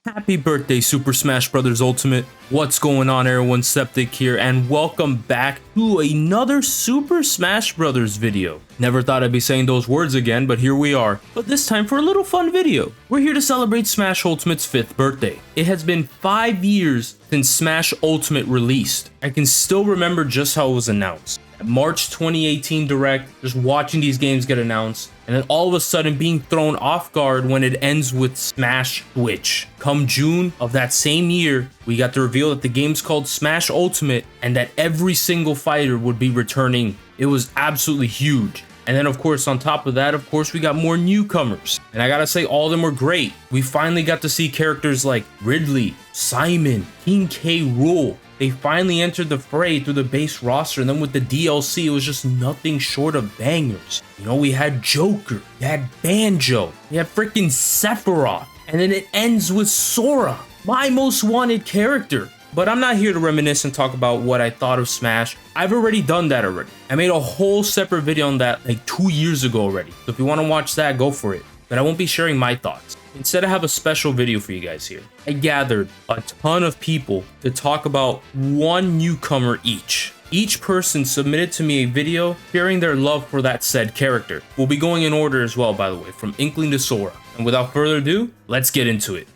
Happy birthday, Super Smash Bros. Ultimate. What's going on, everyone? Septic here, and welcome back to another Super Smash Bros. Video. Never thought I'd be saying those words again, but here we are. But this time for a little fun video. We're here to celebrate Smash Ultimate's 5th birthday. It has been 5 years since Smash Ultimate released. I can still remember just how it was announced. At March 2018 Direct, just watching these games get announced, and then all of a sudden being thrown off guard when it ends with Smash Switch. Come June of that same year, we got the reveal that the game's called Smash Ultimate and that every single fighter would be returning. It was absolutely huge. And then of course, on top of that, of course, we got more newcomers. And I gotta say, all of them were great. We finally got to see characters like Ridley, Simon, King K. Rool. They finally entered the fray through the base roster, and then with the DLC, it was just nothing short of bangers. You know, we had Joker, we had Banjo, we had freaking Sephiroth, and then it ends with Sora, my most wanted character. But I'm not here to reminisce and talk about what I thought of Smash. I've already done that already. I made a whole separate video on that like 2 years ago already. So if you want to watch that, go for it. But I won't be sharing my thoughts. Instead, I have a special video for you guys here. I gathered a ton of people to talk about one newcomer each. Each person submitted to me a video sharing their love for that said character. We'll be going in order as well, by the way, from Inkling to Sora. And without further ado, let's get into it.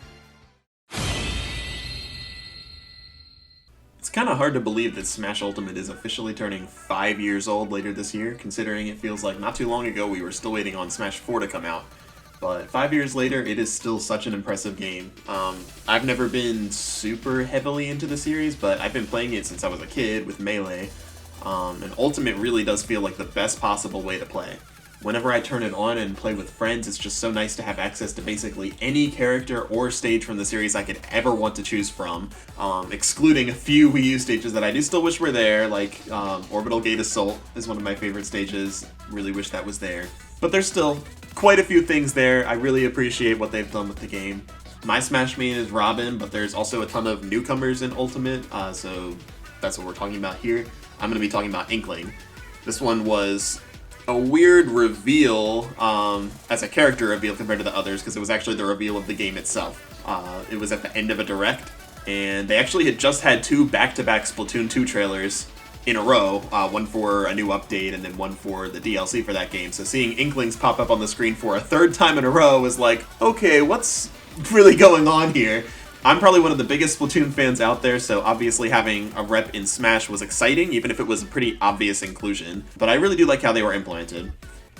It's kind of hard to believe that Smash Ultimate is officially turning 5 years old later this year, considering it feels like not too long ago we were still waiting on Smash 4 to come out. But 5 years later, it is still such an impressive game. I've never been super heavily into the series, but I've been playing it since I was a kid with Melee. And Ultimate really does feel like the best possible way to play. Whenever I turn it on and play with friends, it's just so nice to have access to basically any character or stage from the series I could ever want to choose from, excluding a few Wii U stages that I do still wish were there, like Orbital Gate Assault is one of my favorite stages. Really wish that was there. But there's still quite a few things there. I really appreciate what they've done with the game. My Smash main is Robin, but there's also a ton of newcomers in Ultimate, so that's what we're talking about here. I'm going to be talking about Inkling. This one was a weird reveal as a character reveal compared to the others, because it was actually the reveal of the game itself. It was at the end of a Direct, and they actually had just had 2 back-to-back Splatoon 2 trailers in a row, one for a new update and then one for the DLC for that game. So seeing Inklings pop up on the screen for a 3rd time in a row was like, okay, what's really going on here? I'm probably one of the biggest Splatoon fans out there, so obviously having a rep in Smash was exciting, even if it was a pretty obvious inclusion. But I really do like how they were implemented.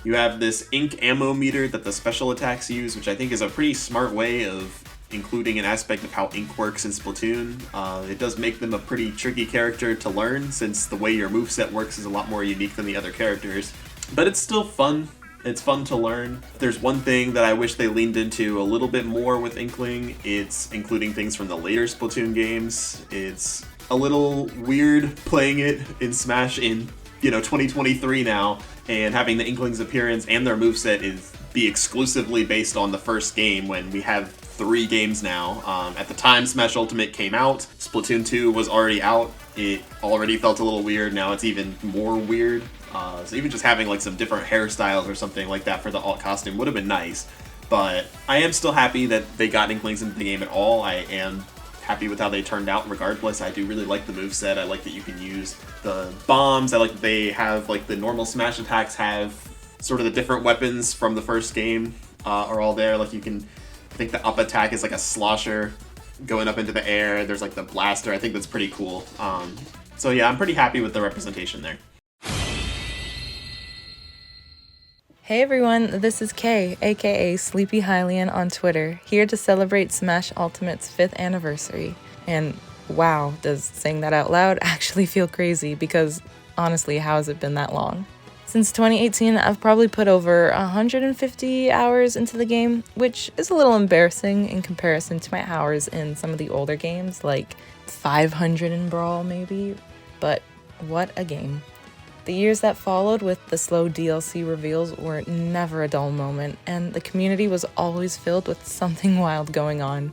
You have this ink ammo meter that the special attacks use, which I think is a pretty smart way of including an aspect of how ink works in Splatoon. It does make them a pretty tricky character to learn, since the way your moveset works is a lot more unique than the other characters. But it's still fun. It's fun to learn. There's one thing that I wish they leaned into a little bit more with Inkling. It's including things from the later Splatoon games. It's a little weird playing it in Smash in, 2023 now, and having the Inklings appearance and their moveset be exclusively based on the first game, when we have 3 games now. At the time Smash Ultimate came out, Splatoon 2 was already out. It already felt a little weird. Now it's even more weird. So even just having like some different hairstyles or something like that for the alt costume would have been nice. But I am still happy that they got Inklings into the game at all. I am happy with how they turned out regardless. I do really like the moveset. I like that you can use the bombs. I like that they have, like, the normal Smash attacks have sort of the different weapons from the first game are all there. Like, you can, I think the up attack is like a slosher going up into the air. There's like the blaster. I think that's pretty cool. So yeah, I'm pretty happy with the representation there. Hey everyone, this is Kay, aka Sleepy Hylian on Twitter, here to celebrate Smash Ultimate's 5th anniversary. And wow, does saying that out loud actually feel crazy, because honestly, how has it been that long? Since 2018, I've probably put over 150 hours into the game, which is a little embarrassing in comparison to my hours in some of the older games, like 500 in Brawl maybe, but what a game. The years that followed with the slow DLC reveals were never a dull moment, and the community was always filled with something wild going on.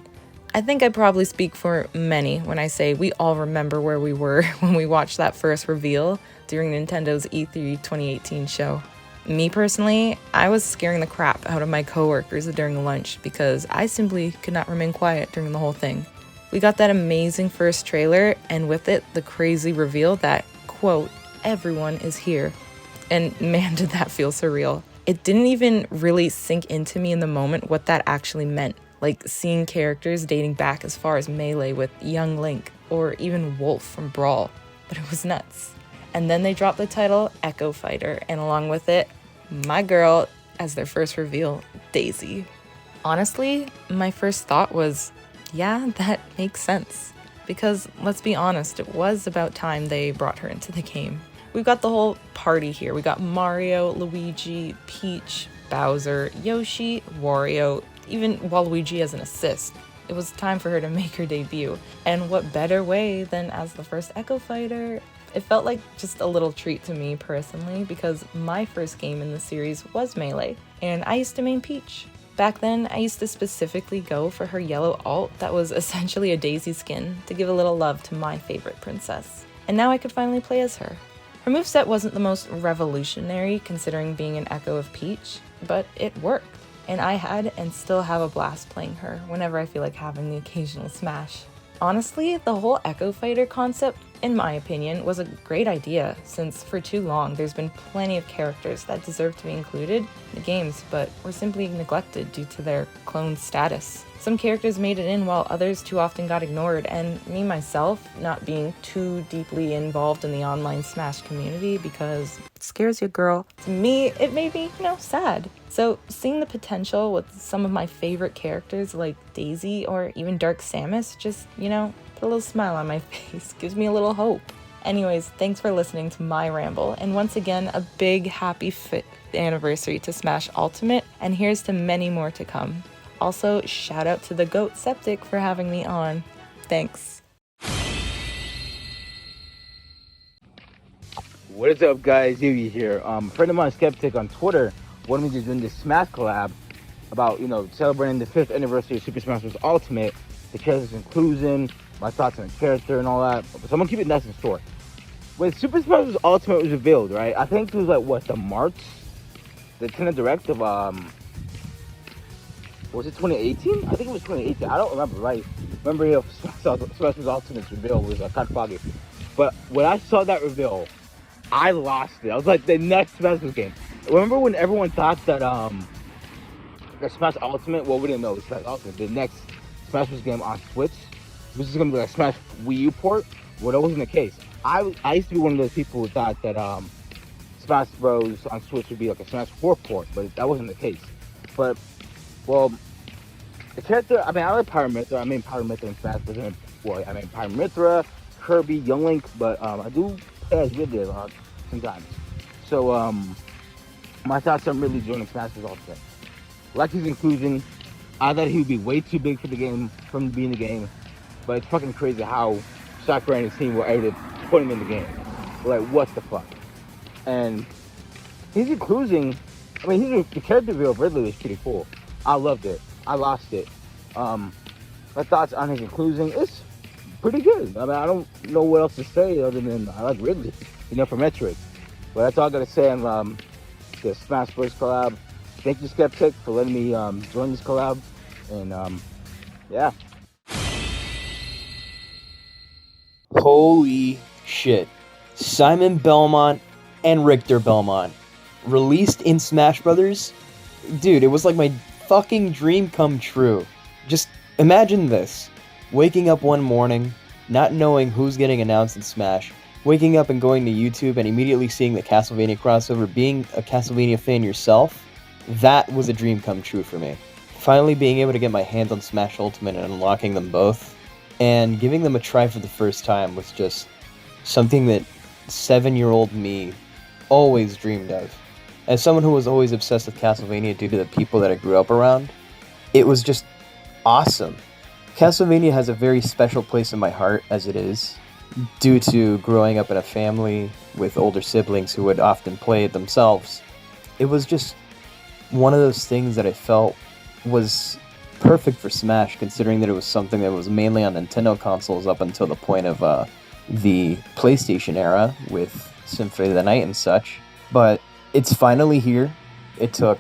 I think I probably speak for many when I say we all remember where we were when we watched that first reveal during Nintendo's E3 2018 show. Me personally, I was scaring the crap out of my coworkers during lunch because I simply could not remain quiet during the whole thing. We got that amazing first trailer, and with it, the crazy reveal that, quote, everyone is here. And man, did that feel surreal. It didn't even really sink into me in the moment what that actually meant, like seeing characters dating back as far as Melee with young Link, or even Wolf from Brawl, but it was nuts. And then they dropped the title Echo Fighter, and along with it, my girl as their first reveal, Daisy. Honestly, my first thought was, yeah, that makes sense. Because let's be honest, it was about time they brought her into the game. We've got the whole party here. We got Mario, Luigi, Peach, Bowser, Yoshi, Wario, even Waluigi as an assist. It was time for her to make her debut. And what better way than as the first Echo Fighter? It felt like just a little treat to me personally because my first game in the series was Melee, and I used to main Peach. Back then, I used to specifically go for her yellow alt that was essentially a Daisy skin to give a little love to my favorite princess. And now I could finally play as her. Her moveset wasn't the most revolutionary considering being an echo of Peach, but it worked. And I had and still have a blast playing her whenever I feel like having the occasional smash. Honestly, the whole Echo Fighter concept, in my opinion, was a great idea since for too long there's been plenty of characters that deserve to be included in the games but were simply neglected due to their clone status. Some characters made it in while others too often got ignored, and me myself, not being too deeply involved in the online Smash community because it scares you, girl. To me, it made me, sad. So seeing the potential with some of my favorite characters like Daisy or even Dark Samus just, put a little smile on my face, gives me a little hope. Anyways, thanks for listening to my ramble, and once again, a big happy 5th anniversary to Smash Ultimate, and here's to many more to come. Also, shout out to the GOAT Septic for having me on. Thanks. What is up, guys? Yuyu here. A friend of mine, Skeptic, on Twitter wanted me to do this Smash collab about, celebrating the 5th anniversary of Super Smash Bros. Ultimate, the character's inclusion, my thoughts on the character and all that. So I'm gonna keep it nice and short. When Super Smash Bros. Ultimate was revealed, right? I think it was the Nintendo Direct of was it 2018? I think it was 2018. I don't remember, right? Remember, Smash Bros. Ultimate's reveal was kind of foggy. But when I saw that reveal, I lost it. I was like, the next Smash Bros. Game. Remember when everyone thought that the Smash Ultimate, well, we didn't know it was Smash Ultimate, the next Smash Bros. Game on Switch was just gonna be like a Smash Wii U port? Well, that wasn't the case. I used to be one of those people who thought that Smash Bros. On Switch would be like a Smash 4 port, but that wasn't the case. But, well, the character, I like Pyramithra. I mean Pyramithra in Smash Bros. Pyramithra, Kirby, Young Link, but I do play as Ridley a lot sometimes. So, my thoughts on Ridley joining Smash Bros. Ultimate. Like his inclusion, I thought he would be way too big for the game, from being in the game, but it's fucking crazy how Sakurai and his team were able to put him in the game. Like, what the fuck? And his inclusion, the character reveal of Ridley was pretty cool. I loved it. I lost it. My thoughts on his inclusion is pretty good. I don't know what else to say other than I like Ridley, for Metroid. But that's all I gotta say on the Smash Bros. Collab. Thank you, Skeptic, for letting me join this collab. And yeah. Holy shit. Simon Belmont and Richter Belmont released in Smash Brothers. Dude, it was like my fucking dream come true. Just imagine this. Waking up one morning, not knowing who's getting announced in Smash, waking up and going to YouTube and immediately seeing the Castlevania crossover, being a Castlevania fan yourself, that was a dream come true for me. Finally being able to get my hands on Smash Ultimate and unlocking them both, and giving them a try for the first time was just something that 7-year-old me always dreamed of. As someone who was always obsessed with Castlevania due to the people that I grew up around, it was just awesome. Castlevania has a very special place in my heart as it is, due to growing up in a family with older siblings who would often play it themselves. It was just one of those things that I felt was perfect for Smash, considering that it was something that was mainly on Nintendo consoles up until the point of the PlayStation era with Symphony of the Night and such. But it's finally here. It took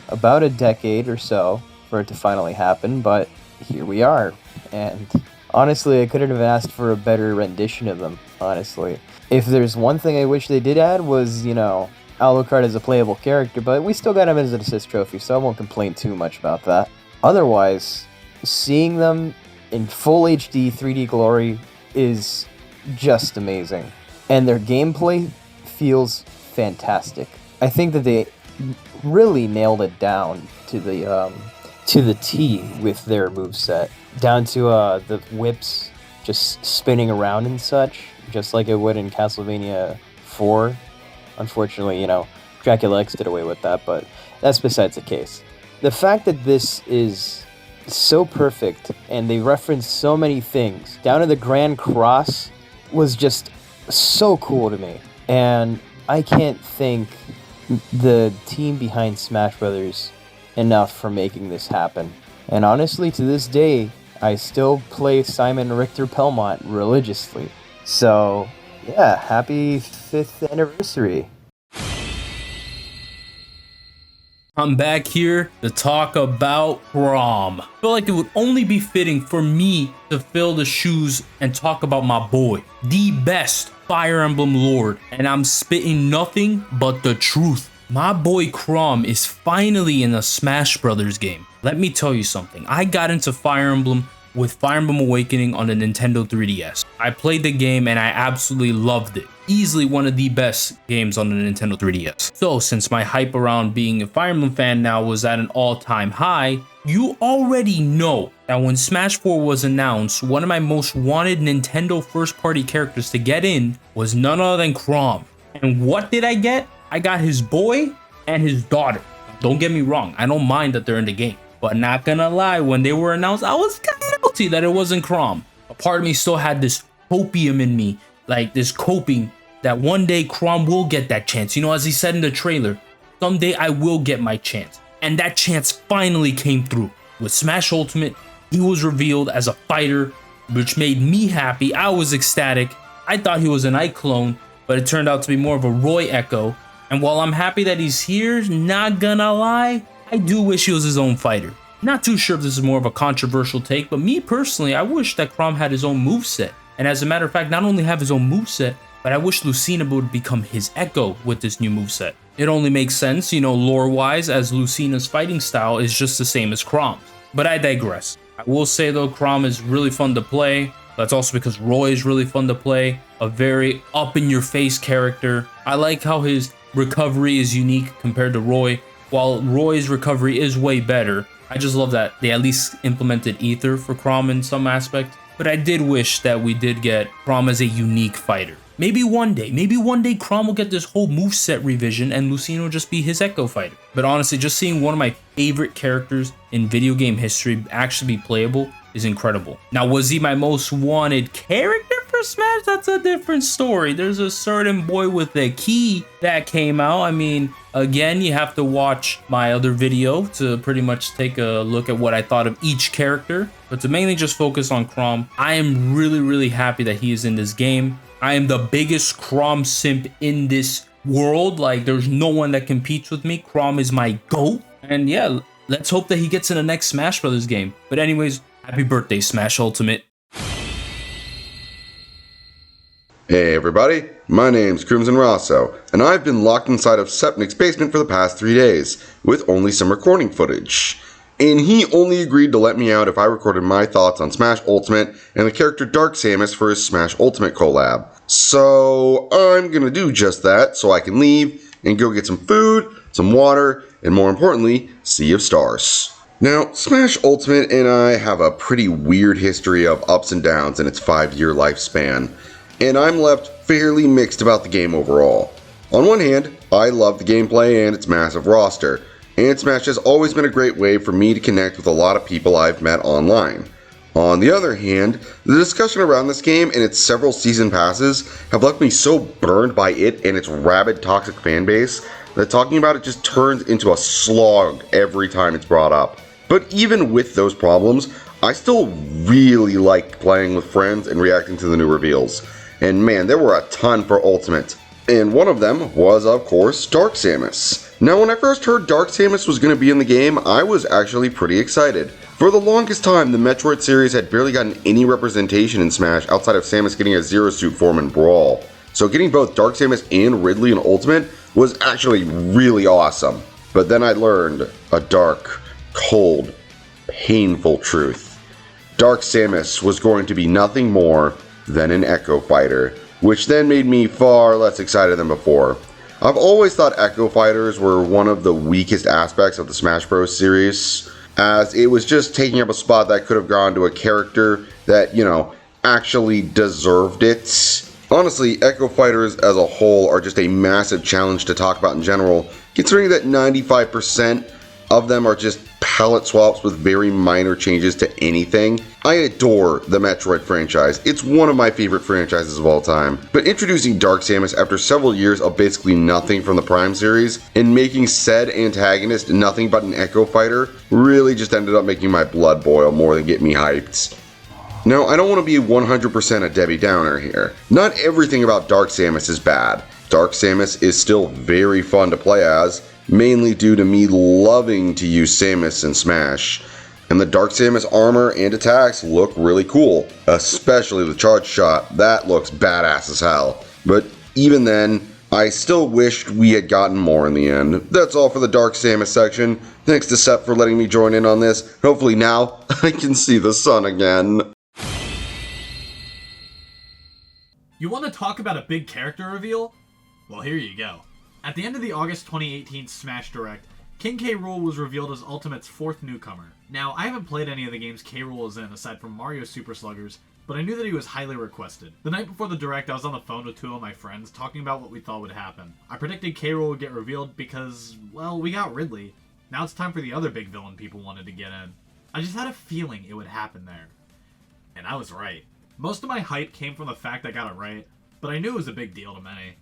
about a decade or so for it to finally happen, but here we are. And honestly, I couldn't have asked for a better rendition of them, honestly. If there's one thing I wish they did add was, Alucard as a playable character, but we still got him as an assist trophy, so I won't complain too much about that. Otherwise, seeing them in full HD 3D glory is just amazing. And their gameplay feels fantastic. I think that they really nailed it down to the T with their moveset. Down to the whips just spinning around and such, just like it would in Castlevania 4. Unfortunately, Dracula X did away with that, but that's besides the case. The fact that this is so perfect, and they reference so many things, down to the Grand Cross, was just so cool to me. And I can't thank the team behind Smash Brothers enough for making this happen. And honestly, to this day, I still play Simon Richter Belmont religiously. So, yeah, happy 5th anniversary. I'm back here to talk about Chrom. I feel like it would only be fitting for me to fill the shoes and talk about my boy, the best Fire Emblem Lord, and I'm spitting nothing but the truth. My boy Chrom is finally in a Smash Brothers game. Let me tell you something. I got into Fire Emblem with Fire Emblem Awakening on the Nintendo 3DS. I played the game and I absolutely loved it. Easily one of the best games on the Nintendo 3DS. So since my hype around being a Fire Emblem fan now was at an all-time high, you already know that when Smash 4 was announced, one of my most wanted Nintendo first-party characters to get in was none other than Chrom. And what did I get? I got his boy and his daughter. Don't get me wrong, I don't mind that they're in the game. But not gonna lie, when they were announced, I was kind of guilty that it wasn't Chrom. A part of me still had this hopium in me, like this coping, that one day Chrom will get that chance. As he said in the trailer, someday I will get my chance. And that chance finally came through. With Smash Ultimate, he was revealed as a fighter, which made me happy. I was ecstatic. I thought he was an Ike clone, but it turned out to be more of a Roy echo. And while I'm happy that he's here, not gonna lie, I do wish he was his own fighter. Not too sure if this is more of a controversial take, but me personally, I wish that Chrom had his own moveset. And as a matter of fact, not only have his own moveset, but I wish Lucina would become his echo with this new moveset. It only makes sense, lore-wise, as Lucina's fighting style is just the same as Chrom's. But I digress. I will say though, Chrom is really fun to play. That's also because Roy is really fun to play. A very up-in-your-face character. I like how his recovery is unique compared to Roy. While Roy's recovery is way better, I just love that they at least implemented Ether for Chrom in some aspect. But I did wish that we did get Chrom as a unique fighter. Maybe one day Chrom will get this whole moveset revision and Lucina will just be his echo fighter. But honestly, just seeing one of my favorite characters in video game history actually be playable is incredible. Now, was he my most wanted character for Smash? That's a different story. There's a certain boy with a key that came out. I mean, again, you have to watch my other video to pretty much take a look at what I thought of each character. But to mainly just focus on Chrom, I am really, really happy that he is in this game. I am the biggest Chrom simp in this world. Like, there's no one that competes with me. Chrom is my GOAT. And yeah, let's hope that he gets in the next Smash Brothers game. But anyways, happy birthday, Smash Ultimate. Hey everybody, my name's Crimsonrosso, and I've been locked inside of Sepnik's basement for the past 3 days, with only some recording footage. And he only agreed to let me out if I recorded my thoughts on Smash Ultimate and the character Dark Samus for his Smash Ultimate collab. So I'm gonna do just that so I can leave and go get some food, some water, and more importantly, Sea of Stars. Now, Smash Ultimate and I have a pretty weird history of ups and downs in its 5-year lifespan, and I'm left fairly mixed about the game overall. On one hand, I love the gameplay and its massive roster, and Smash has always been a great way for me to connect with a lot of people I've met online. On the other hand, the discussion around this game and its several season passes have left me so burned by it and its rabid toxic fanbase that talking about it just turns into a slog every time it's brought up. But even with those problems, I still really like playing with friends and reacting to the new reveals. And man, there were a ton for Ultimate. And one of them was, of course, Dark Samus. Now, when I first heard Dark Samus was going to be in the game, I was actually pretty excited. For the longest time, the Metroid series had barely gotten any representation in Smash outside of Samus getting a Zero Suit form in Brawl. So getting both Dark Samus and Ridley in Ultimate was actually really awesome. But then I learned a dark, cold, painful truth. Dark Samus was going to be nothing more than an Echo Fighter, which then made me far less excited than before. I've always thought Echo Fighters were one of the weakest aspects of the Smash Bros. Series, as it was just taking up a spot that could have gone to a character that, actually deserved it. Honestly, Echo Fighters as a whole are just a massive challenge to talk about in general, considering that 95% of them are just palette swaps with very minor changes to anything. I adore the Metroid franchise. It's one of my favorite franchises of all time. But introducing Dark Samus after several years of basically nothing from the Prime series, and making said antagonist nothing but an Echo Fighter, really just ended up making my blood boil more than get me hyped. Now, I don't want to be 100% a Debbie Downer here. Not everything about Dark Samus is bad. Dark Samus is still very fun to play as, mainly due to me loving to use Samus in Smash. And the Dark Samus armor and attacks look really cool, especially the charge shot. That looks badass as hell. But even then, I still wished we had gotten more in the end. That's all for the Dark Samus section. Thanks to Sep for letting me join in on this. Hopefully now, I can see the sun again. You want to talk about a big character reveal? Well, here you go. At the end of the August 2018 Smash Direct, King K. Rool was revealed as Ultimate's 4th newcomer. Now, I haven't played any of the games K. Rool is in aside from Mario Super Sluggers, but I knew that he was highly requested. The night before the Direct, I was on the phone with 2 of my friends talking about what we thought would happen. I predicted K. Rool would get revealed because, well, we got Ridley. Now it's time for the other big villain people wanted to get in. I just had a feeling it would happen there. And I was right. Most of my hype came from the fact I got it right, but I knew it was a big deal to many.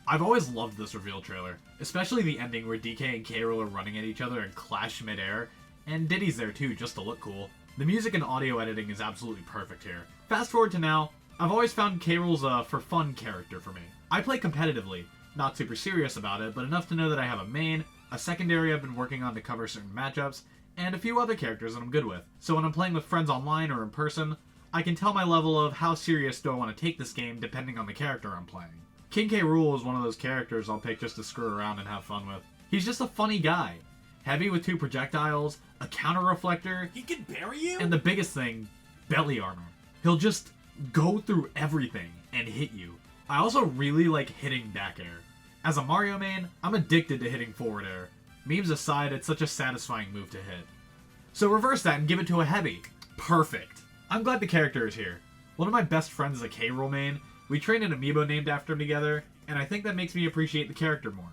I've always loved this reveal trailer, especially the ending where DK and K. Rool are running at each other and clash midair, and Diddy's there too, just to look cool. The music and audio editing is absolutely perfect here. Fast forward to now, I've always found K. Rool's a for fun character for me. I play competitively, not super serious about it, but enough to know that I have a main, a secondary I've been working on to cover certain matchups, and a few other characters that I'm good with. So when I'm playing with friends online or in person, I can tell my level of how serious do I want to take this game depending on the character I'm playing. King K. Rool is one of those characters I'll pick just to screw around and have fun with. He's just a funny guy. Heavy with 2 projectiles, a counter reflector, He can bury you? and the biggest thing, belly armor. He'll just go through everything and hit you. I also really like hitting back air. As a Mario main, I'm addicted to hitting forward air. Memes aside, it's such a satisfying move to hit. So reverse that and give it to a heavy. Perfect. I'm glad the character is here. One of my best friends is a K. Rool main. We trained an amiibo named after him together, and I think that makes me appreciate the character more.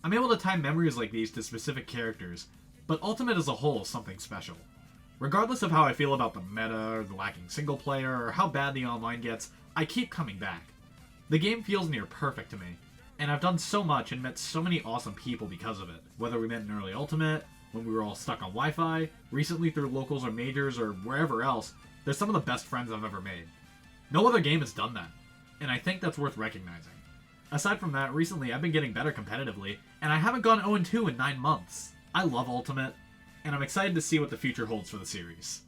I'm able to tie memories like these to specific characters, but Ultimate as a whole is something special. Regardless of how I feel about the meta, or the lacking single player, or how bad the online gets, I keep coming back. The game feels near perfect to me, and I've done so much and met so many awesome people because of it. Whether we met in early Ultimate, when we were all stuck on Wi-Fi, recently through locals or majors, or wherever else, they're some of the best friends I've ever made. No other game has done that, and I think that's worth recognizing. Aside from that, recently I've been getting better competitively, and I haven't gone 0-2 in 9 months. I love Ultimate, and I'm excited to see what the future holds for the series.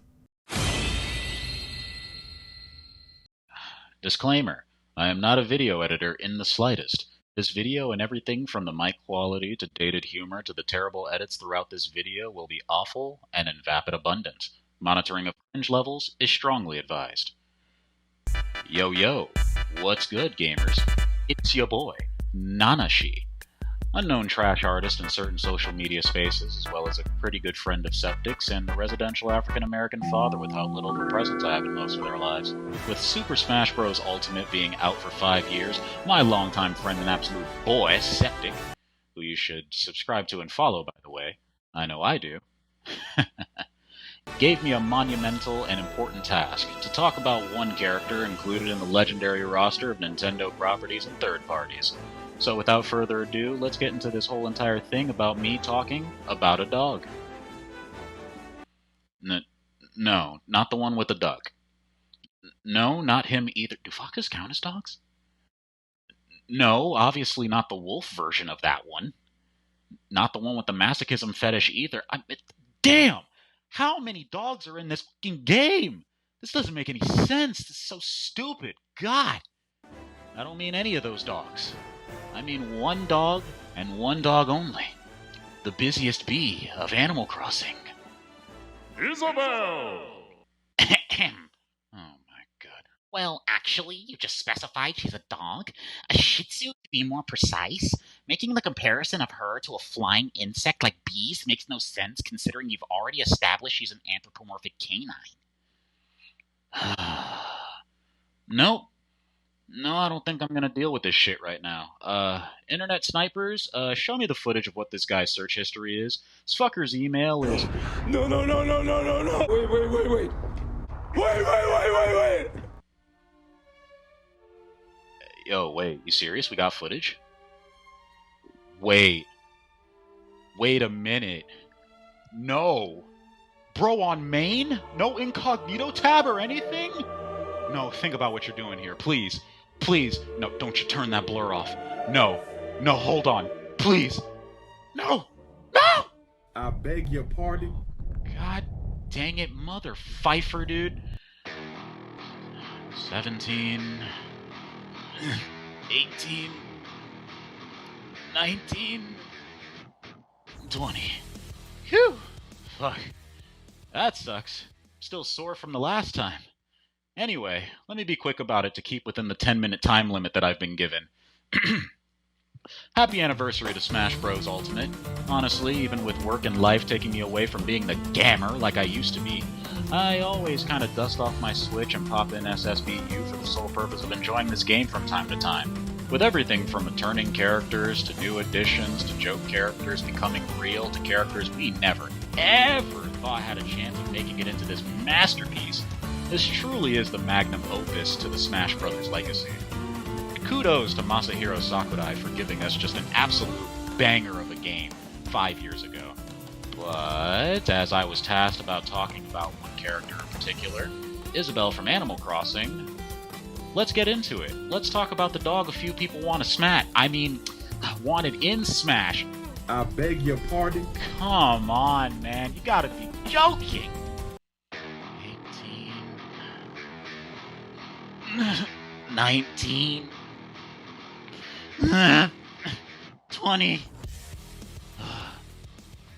Disclaimer: I am not a video editor in the slightest. This video and everything from the mic quality to dated humor to the terrible edits throughout this video will be awful and in vapid abundance. Monitoring of cringe levels is strongly advised. Yo yo, what's good gamers? It's your boy, Nanashi. Unknown trash artist in certain social media spaces, as well as a pretty good friend of Septic's and the residential African-American father with how little of a presence I have in most of their lives. With Super Smash Bros. Ultimate being out for 5 years, my longtime friend and absolute boy, Septic, who you should subscribe to and follow, by the way, I know I do, gave me a monumental and important task to talk about one character included in the legendary roster of Nintendo properties and third parties. So without further ado, let's get into this whole entire thing about me talking about a dog. No, not the one with the duck. No, not him either. Do foxes count as dogs? No, obviously not the wolf version of that one. Not the one with the masochism fetish either. Damn! How many dogs are in this fucking game? This doesn't make any sense. This is so stupid. God! I don't mean any of those dogs. I mean one dog and one dog only. The busiest bee of Animal Crossing. Isabel! Oh my god. Well, actually, you just specified she's a dog. A Shih Tzu, to be more precise. Making the comparison of her to a flying insect like bees makes no sense considering you've already established she's an anthropomorphic canine. Nope. No, I don't think I'm gonna deal with this shit right now. Internet snipers, show me the footage of what this guy's search history is. This fucker's email is... No. Wait. Wait. Yo, wait, you serious? We got footage? Wait a minute. No. Bro, on main? No incognito tab or anything? No, think about what you're doing here. Please. No, don't you turn that blur off. No, hold on. Please. No! I beg your pardon? God dang it, mother Pfeiffer, dude. 17... 18... 19... 20. Phew! Fuck. That sucks. Still sore from the last time. Anyway, let me be quick about it to keep within the 10-minute time limit that I've been given. Happy anniversary to Smash Bros. Ultimate. Honestly, even with work and life taking me away from being the gamer like I used to be, I always kind of dust off my Switch and pop in SSBU for the sole purpose of enjoying this game from time to time. With everything from returning characters to new additions to joke characters becoming real to characters we never, ever thought had a chance of making it into this masterpiece, this truly is the magnum opus to the Smash Bros. Legacy. Kudos to Masahiro Sakurai for giving us just an absolute banger of a game 5 years ago. But, as I was tasked about talking about one character in particular, Isabel from Animal Crossing, let's get into it. Let's talk about the dog a few people want to smash. Wanted in Smash. I beg your pardon? Come on, man. You gotta be joking. 18... 19... 20...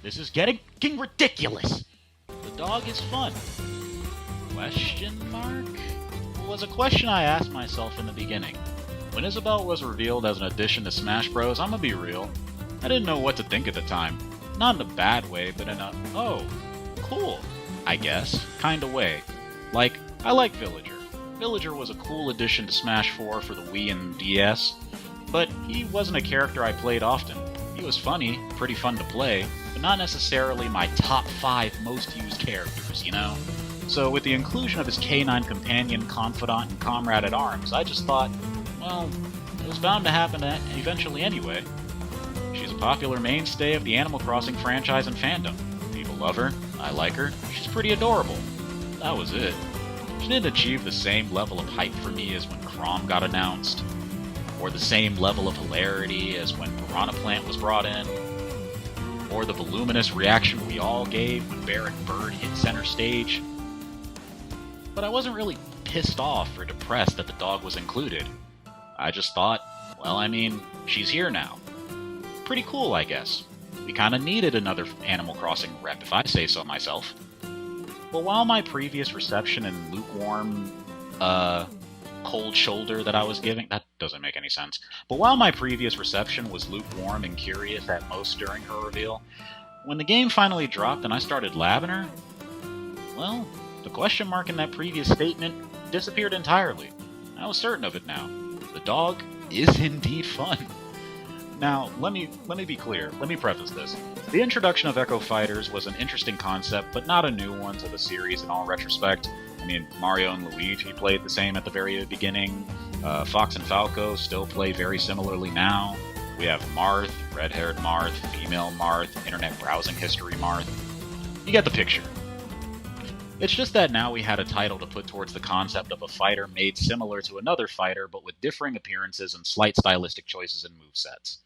This is getting ridiculous. The dog is fun. Question mark? Was a question I asked myself in the beginning. When Isabel was revealed as an addition to Smash Bros, I'm gonna be real, I didn't know what to think at the time. Not in a bad way, but in a, oh, cool, I guess, kinda way. Like, I like Villager. Villager was a cool addition to Smash 4 for the Wii and DS, but he wasn't a character I played often. He was funny, pretty fun to play, but not necessarily my top 5 most used characters, you know? So with the inclusion of his canine companion, confidant, and comrade at arms, I just thought, well, it was bound to happen eventually anyway. She's a popular mainstay of the Animal Crossing franchise and fandom. People love her, I like her, she's pretty adorable. That was it. She didn't achieve the same level of hype for me as when Chrom got announced, or the same level of hilarity as when Piranha Plant was brought in, or the voluminous reaction we all gave when Barrack Bird hit center stage. But I wasn't really pissed off or depressed that the dog was included. I just thought, well, I mean, she's here now. Pretty cool, I guess. We kinda needed another Animal Crossing rep, if I say so myself. But while my previous reception and lukewarm, cold shoulder that I was giving, that doesn't make any sense. But while my previous reception was lukewarm and curious at most during her reveal, when the game finally dropped and I started labbing her, well, the question mark in that previous statement disappeared entirely. I was certain of it now. The dog is indeed fun. Now, let me be clear. Let me preface this. The introduction of Echo Fighters was an interesting concept, but not a new one to the series in all retrospect. I mean, Mario and Luigi played the same at the very beginning. Fox and Falco still play very similarly now. We have Marth, red-haired Marth, female Marth, internet browsing history Marth. You get the picture. It's just that now we had a title to put towards the concept of a fighter made similar to another fighter, but with differing appearances and slight stylistic choices in movesets.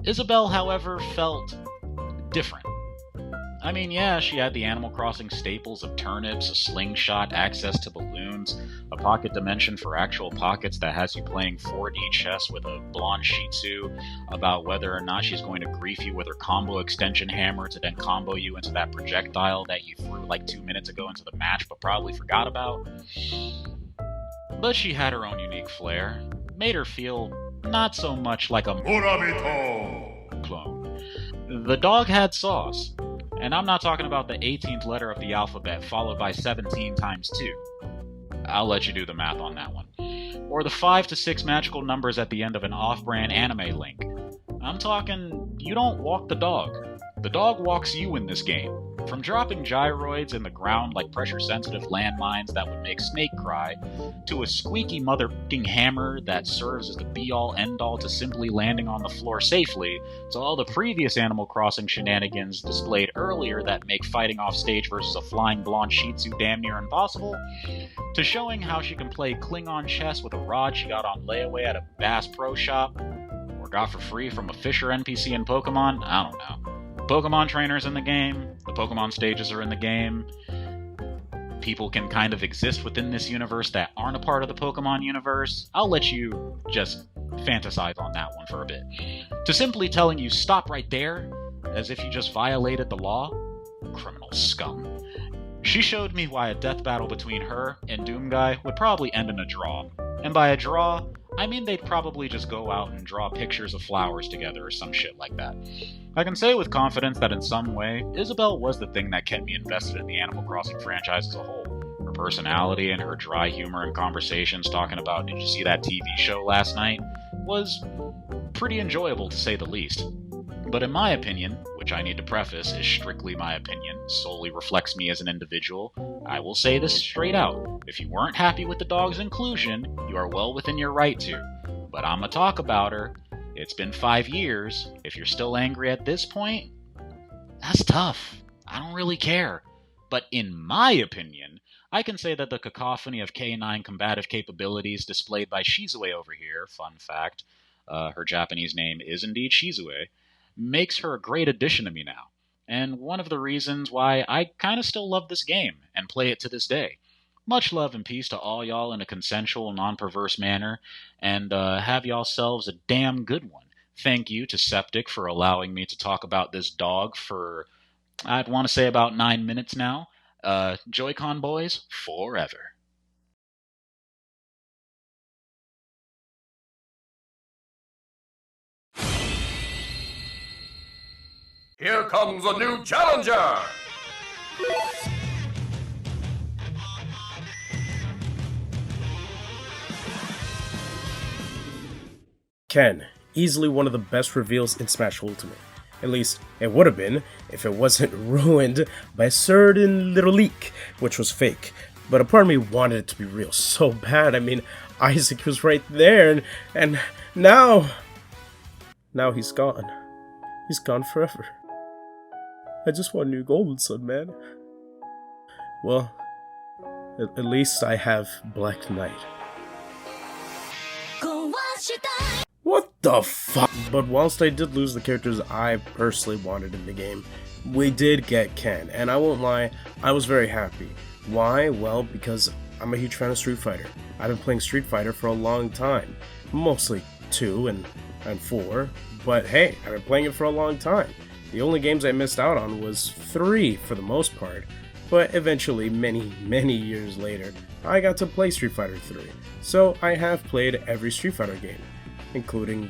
Isabelle, however, felt different. I mean, yeah, she had the Animal Crossing staples of turnips, a slingshot, access to balloons, a pocket dimension for actual pockets that has you playing 4D chess with a blonde Shih Tzu about whether or not she's going to grief you with her combo extension hammer to then combo you into that projectile that you threw like 2 minutes ago into the match but probably forgot about. But she had her own unique flair, made her feel not so much like a Murabito clone. The dog had sauce. And I'm not talking about the 18th letter of the alphabet followed by 17 times 2. I'll let you do the math on that one. Or the 5 to 6 magical numbers at the end of an off-brand anime link. I'm talking, you don't walk the dog. The dog walks you in this game. From dropping gyroids in the ground like pressure-sensitive landmines that would make Snake cry, to a squeaky mother-f***ing hammer that serves as the be-all end-all to simply landing on the floor safely, to all the previous Animal Crossing shenanigans displayed earlier that make fighting off stage versus a flying blonde Shih Tzu damn near impossible, to showing how she can play Klingon chess with a rod she got on layaway at a Bass Pro Shop, or got for free from a Fisher NPC in Pokemon, I don't know. Pokemon trainers in the game, the Pokemon stages are in the game, people can kind of exist within this universe that aren't a part of the Pokemon universe. I'll let you just fantasize on that one for a bit. To simply telling you stop right there, as if you just violated the law, criminal scum. She showed me why a death battle between her and Doomguy would probably end in a draw. And by a draw, I mean they'd probably just go out and draw pictures of flowers together or some shit like that. I can say with confidence that in some way, Isabelle was the thing that kept me invested in the Animal Crossing franchise as a whole. Her personality and her dry humor and conversations talking about did you see that TV show last night was pretty enjoyable to say the least. But in my opinion, which I need to preface is strictly my opinion, solely reflects me as an individual, I will say this straight out. If you weren't happy with the dog's inclusion, you are well within your right to. But I'ma talk about her. It's been 5 years. If you're still angry at this point, that's tough. I don't really care. But in my opinion, I can say that the cacophony of K9 combative capabilities displayed by Shizue over here, fun fact, her Japanese name is indeed Shizue, makes her a great addition to me now, and one of the reasons why I kinda still love this game, and play it to this day. Much love and peace to all y'all in a consensual, non-perverse manner, and have y'all selves a damn good one. Thank you to Septic for allowing me to talk about this dog for, I'd want to say about 9 minutes now. Joy-Con boys, forever. Here comes a new challenger! Ken, easily one of the best reveals in Smash Ultimate. At least, it would have been if it wasn't ruined by a certain little leak, which was fake. But a part of me wanted it to be real so bad. I mean, Isaac was right there, and now he's gone. He's gone forever. I just want a new Golden Sun, man. Well, at least I have Black Knight. What the fuck? But whilst I did lose the characters I personally wanted in the game, we did get Ken, and I won't lie, I was very happy. Why? Well, because I'm a huge fan of Street Fighter. I've been playing Street Fighter for a long time. Mostly 2 and 4, but hey, I've been playing it for a long time. The only games I missed out on was 3 for the most part, but eventually, many years later, I got to play Street Fighter 3. So I have played every Street Fighter game, including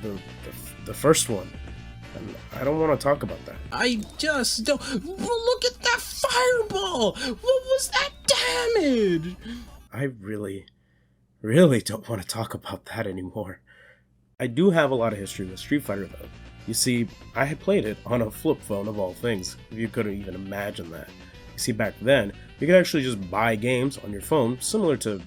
the first one. And I don't want to talk about that. I just don't. Look at that fireball! What was that damage? I really don't want to talk about that anymore. I do have a lot of history with Street Fighter though. You see, I had played it on a flip phone of all things, if you couldn't even imagine that. You see, back then, you could actually just buy games on your phone, similar to,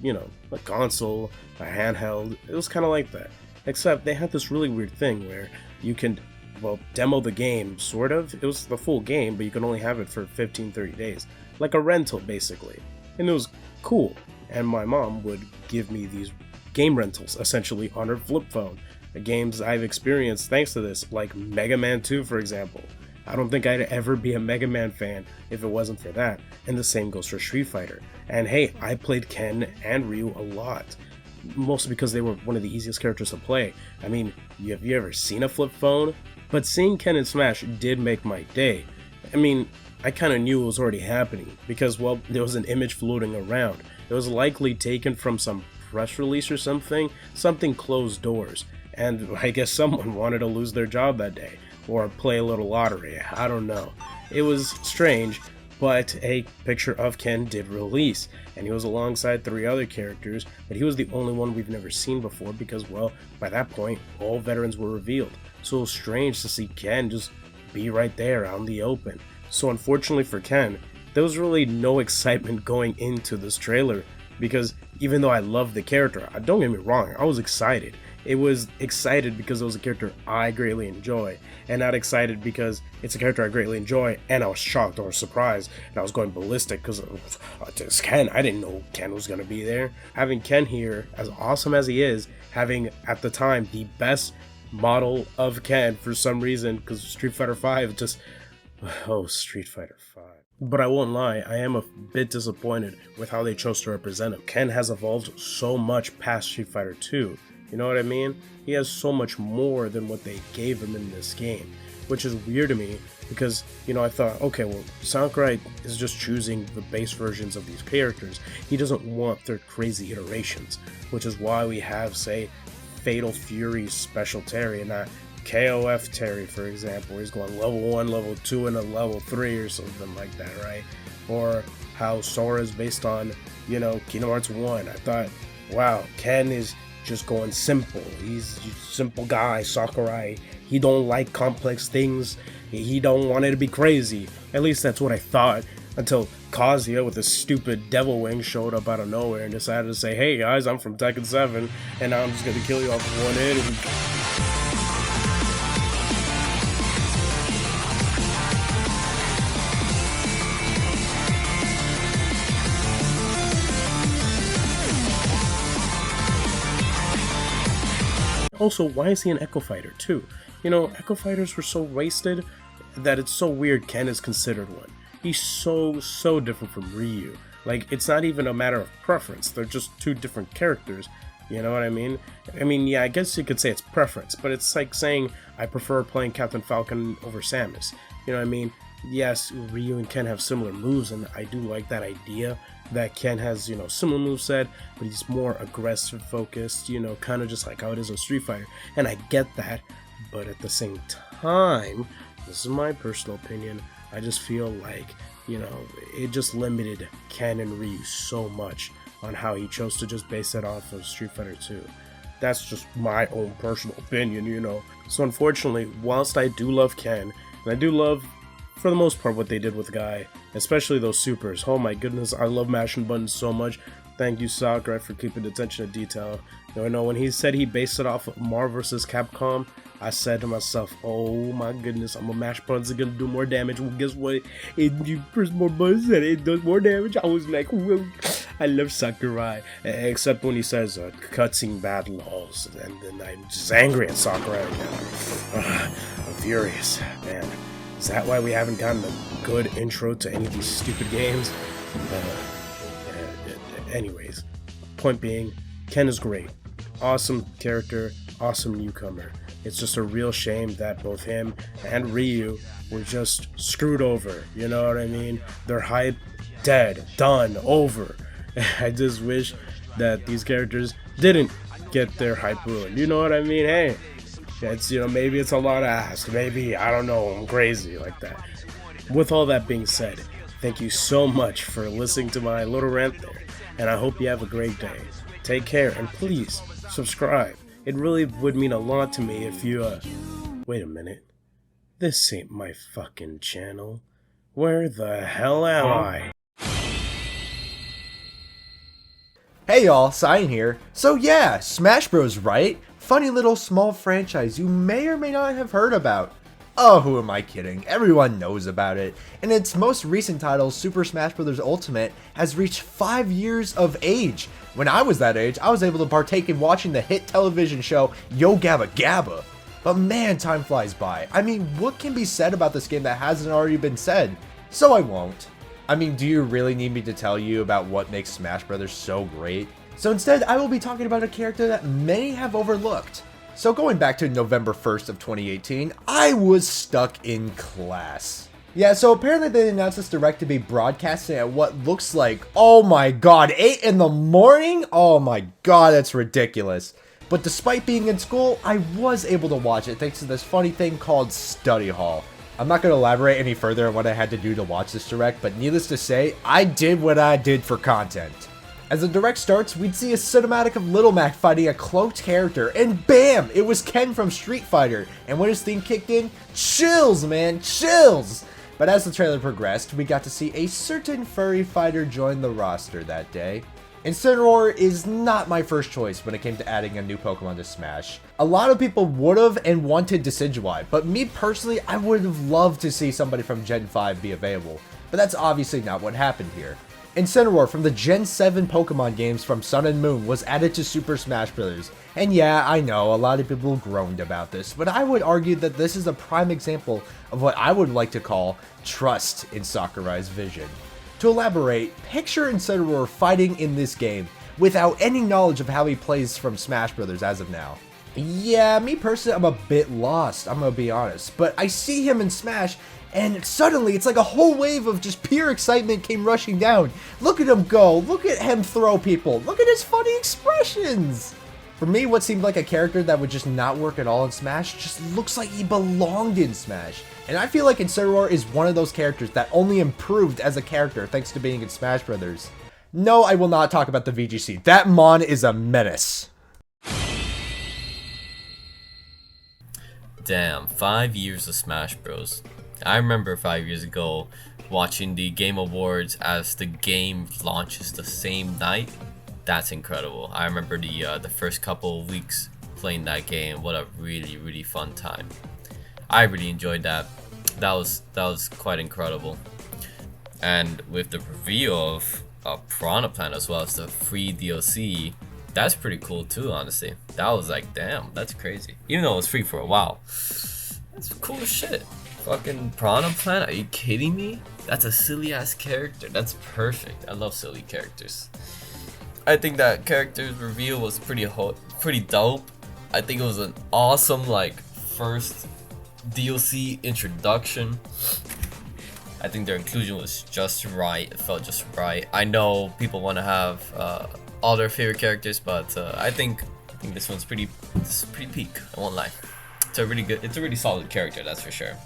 a console, a handheld. It was kind of like that. Except they had this really weird thing where you can well, demo the game, sort of. It was the full game, but you could only have it for 15-30 days. Like a rental, basically. And it was cool. And my mom would give me these game rentals, essentially, on her flip phone. The games I've experienced thanks to this, like Mega Man 2, for example. I don't think I'd ever be a Mega Man fan if it wasn't for that. And the same goes for Street Fighter. And hey, I played Ken and Ryu a lot. Mostly because they were one of the easiest characters to play. I mean, have you ever seen a flip phone? But seeing Ken in Smash did make my day. I mean, I kind of knew it was already happening because, well, there was an image floating around. It was likely taken from some press release or something closed doors. And I guess someone wanted to lose their job that day, or play a little lottery, I don't know. It was strange, but a picture of Ken did release, and he was alongside 3 other characters, but he was the only one we've never seen before because, well, by that point, all veterans were revealed. So it was strange to see Ken just be right there out in the open. So unfortunately for Ken, there was really no excitement going into this trailer, because even though I loved the character, don't get me wrong, I was excited. It was excited because it was a character I greatly enjoy, and not excited because it's a character I greatly enjoy, and I was shocked or surprised, and I was going ballistic because it's Ken. I didn't know Ken was going to be there. Having Ken here, as awesome as he is, having at the time the best model of Ken for some reason, because Street Fighter V just... Oh, Street Fighter V. But I won't lie, I am a bit disappointed with how they chose to represent him. Ken has evolved so much past Street Fighter 2. You know what I mean? He has so much more than what they gave him in this game, which is weird to me because, you know, I thought, okay, well, Sakurai is just choosing the base versions of these characters. He doesn't want their crazy iterations, which is why we have, say, Fatal Fury's Special Terry and not KOF Terry, for example, where he's going level 1, level 2, and a level 3 or something like that, right? Or how Sora is based on, you know, Kingdom Hearts 1. I thought, wow, Ken is just going simple. He's a simple guy, Sakurai. He don't like complex things. He don't want it to be crazy. At least that's what I thought, until Kazuya with his stupid devil wing showed up out of nowhere and decided to say, hey guys, I'm from Tekken 7, and now I'm just gonna kill you off with one hit. Also, why is he an Echo Fighter too? You know, Echo Fighters were so wasted that it's so weird Ken is considered one. He's so different from Ryu. Like, it's not even a matter of preference. They're just 2 different characters. You know what I mean? I mean, yeah, I guess you could say it's preference, but it's like saying I prefer playing Captain Falcon over Samus. You know what I mean? Yes, Ryu and Ken have similar moves, and I do like that idea that Ken has, you know, similar moveset, but he's more aggressive focused, you know, kind of just like how it is in Street Fighter. And I get that, but at the same time, this is my personal opinion, I just feel like, you know, it just limited Ken and Ryu so much on how he chose to just base it off of Street Fighter 2. That's just my own personal opinion, you know. So unfortunately, whilst I do love Ken, and I do love, for the most part, what they did with Guy, especially those supers. Oh my goodness, I love mashing buttons so much. Thank you, Sakurai, for keeping attention to detail. You know, when he said he based it off of Marvel vs. Capcom, I said to myself, oh my goodness, I'm gonna mash buttons, it's gonna do more damage. Well, guess what? You press more buttons and it does more damage. I was like, whoa. I love Sakurai, except when he says cutscene battle halls, and then I'm just angry at Sakurai now. I'm furious, man. Is that why we haven't gotten a good intro to any of these stupid games? Anyways, point being, Ken is great. Awesome character, awesome newcomer. It's just a real shame that both him and Ryu were just screwed over. You know what I mean? Their hype, dead, done, over. I just wish that these characters didn't get their hype ruined. You know what I mean? Hey. It's, you know, maybe it's a lot to ask. Maybe, I don't know, I'm crazy like that. With all that being said, thank you so much for listening to my little rant there, and I hope you have a great day. Take care, and please, subscribe. It really would mean a lot to me if you, Wait a minute. This ain't my fucking channel. Where the hell am I? Hey y'all, Cyan here. So yeah, Smash Bros, right? Funny little small franchise you may or may not have heard about. Oh, who am I kidding? Everyone knows about it. In its most recent title, Super Smash Bros. Ultimate has reached 5 years of age. When I was that age, I was able to partake in watching the hit television show Yo Gabba Gabba. But man, time flies by. I mean, what can be said about this game that hasn't already been said? So I won't. I mean, do you really need me to tell you about what makes Smash Bros. So great? So instead, I will be talking about a character that many have overlooked. So going back to November 1st of 2018, I was stuck in class. Yeah, so apparently they announced this direct to be broadcasting at what looks like, oh my god, 8 in the morning? Oh my god, that's ridiculous. But despite being in school, I was able to watch it thanks to this funny thing called Study Hall. I'm not going to elaborate any further on what I had to do to watch this direct, but needless to say, I did what I did for content. As the direct starts, we'd see a cinematic of Little Mac fighting a cloaked character, and BAM! It was Ken from Street Fighter, and when his theme kicked in, chills, man, chills! But as the trailer progressed, we got to see a certain furry fighter join the roster that day. Incineroar is not my first choice when it came to adding a new Pokemon to Smash. A lot of people would've and wanted Decidueye, but me personally, I would've loved to see somebody from Gen 5 be available, but that's obviously not what happened here. Incineroar from the Gen 7 Pokemon games from Sun and Moon was added to Super Smash Bros. And yeah, I know, a lot of people groaned about this, but I would argue that this is a prime example of what I would like to call trust in Sakurai's vision. To elaborate, picture Incineroar fighting in this game without any knowledge of how he plays from Smash Bros. As of now. Yeah, me personally, I'm a bit lost, I'm gonna be honest, but I see him in Smash, and suddenly it's like a whole wave of just pure excitement came rushing down. Look at him go, look at him throw people, look at his funny expressions! For me, what seemed like a character that would just not work at all in Smash just looks like he belonged in Smash. And I feel like Incineroar is one of those characters that only improved as a character thanks to being in Smash Bros. No, I will not talk about the VGC. That Mon is a menace. Damn, 5 years of Smash Bros. I remember 5 years ago watching the Game Awards as the game launches the same night. That's incredible. I remember the first couple of weeks playing that game. What a really fun time. I really enjoyed that. That was quite incredible. And with the reveal of Piranha Plant as well as the free DLC, that's pretty cool too, honestly. That was like, damn, that's crazy. Even though it was free for a while. That's cool shit. Fucking Piranha Plant, are you kidding me? That's a silly ass character. That's perfect. I love silly characters. I think that character's reveal was pretty dope. I think it was an awesome like first DLC introduction. I think their inclusion was just right. It felt just right. I know people want to have all their favorite characters, but I think this one's pretty peak. I won't lie. It's a really solid character, that's for sure.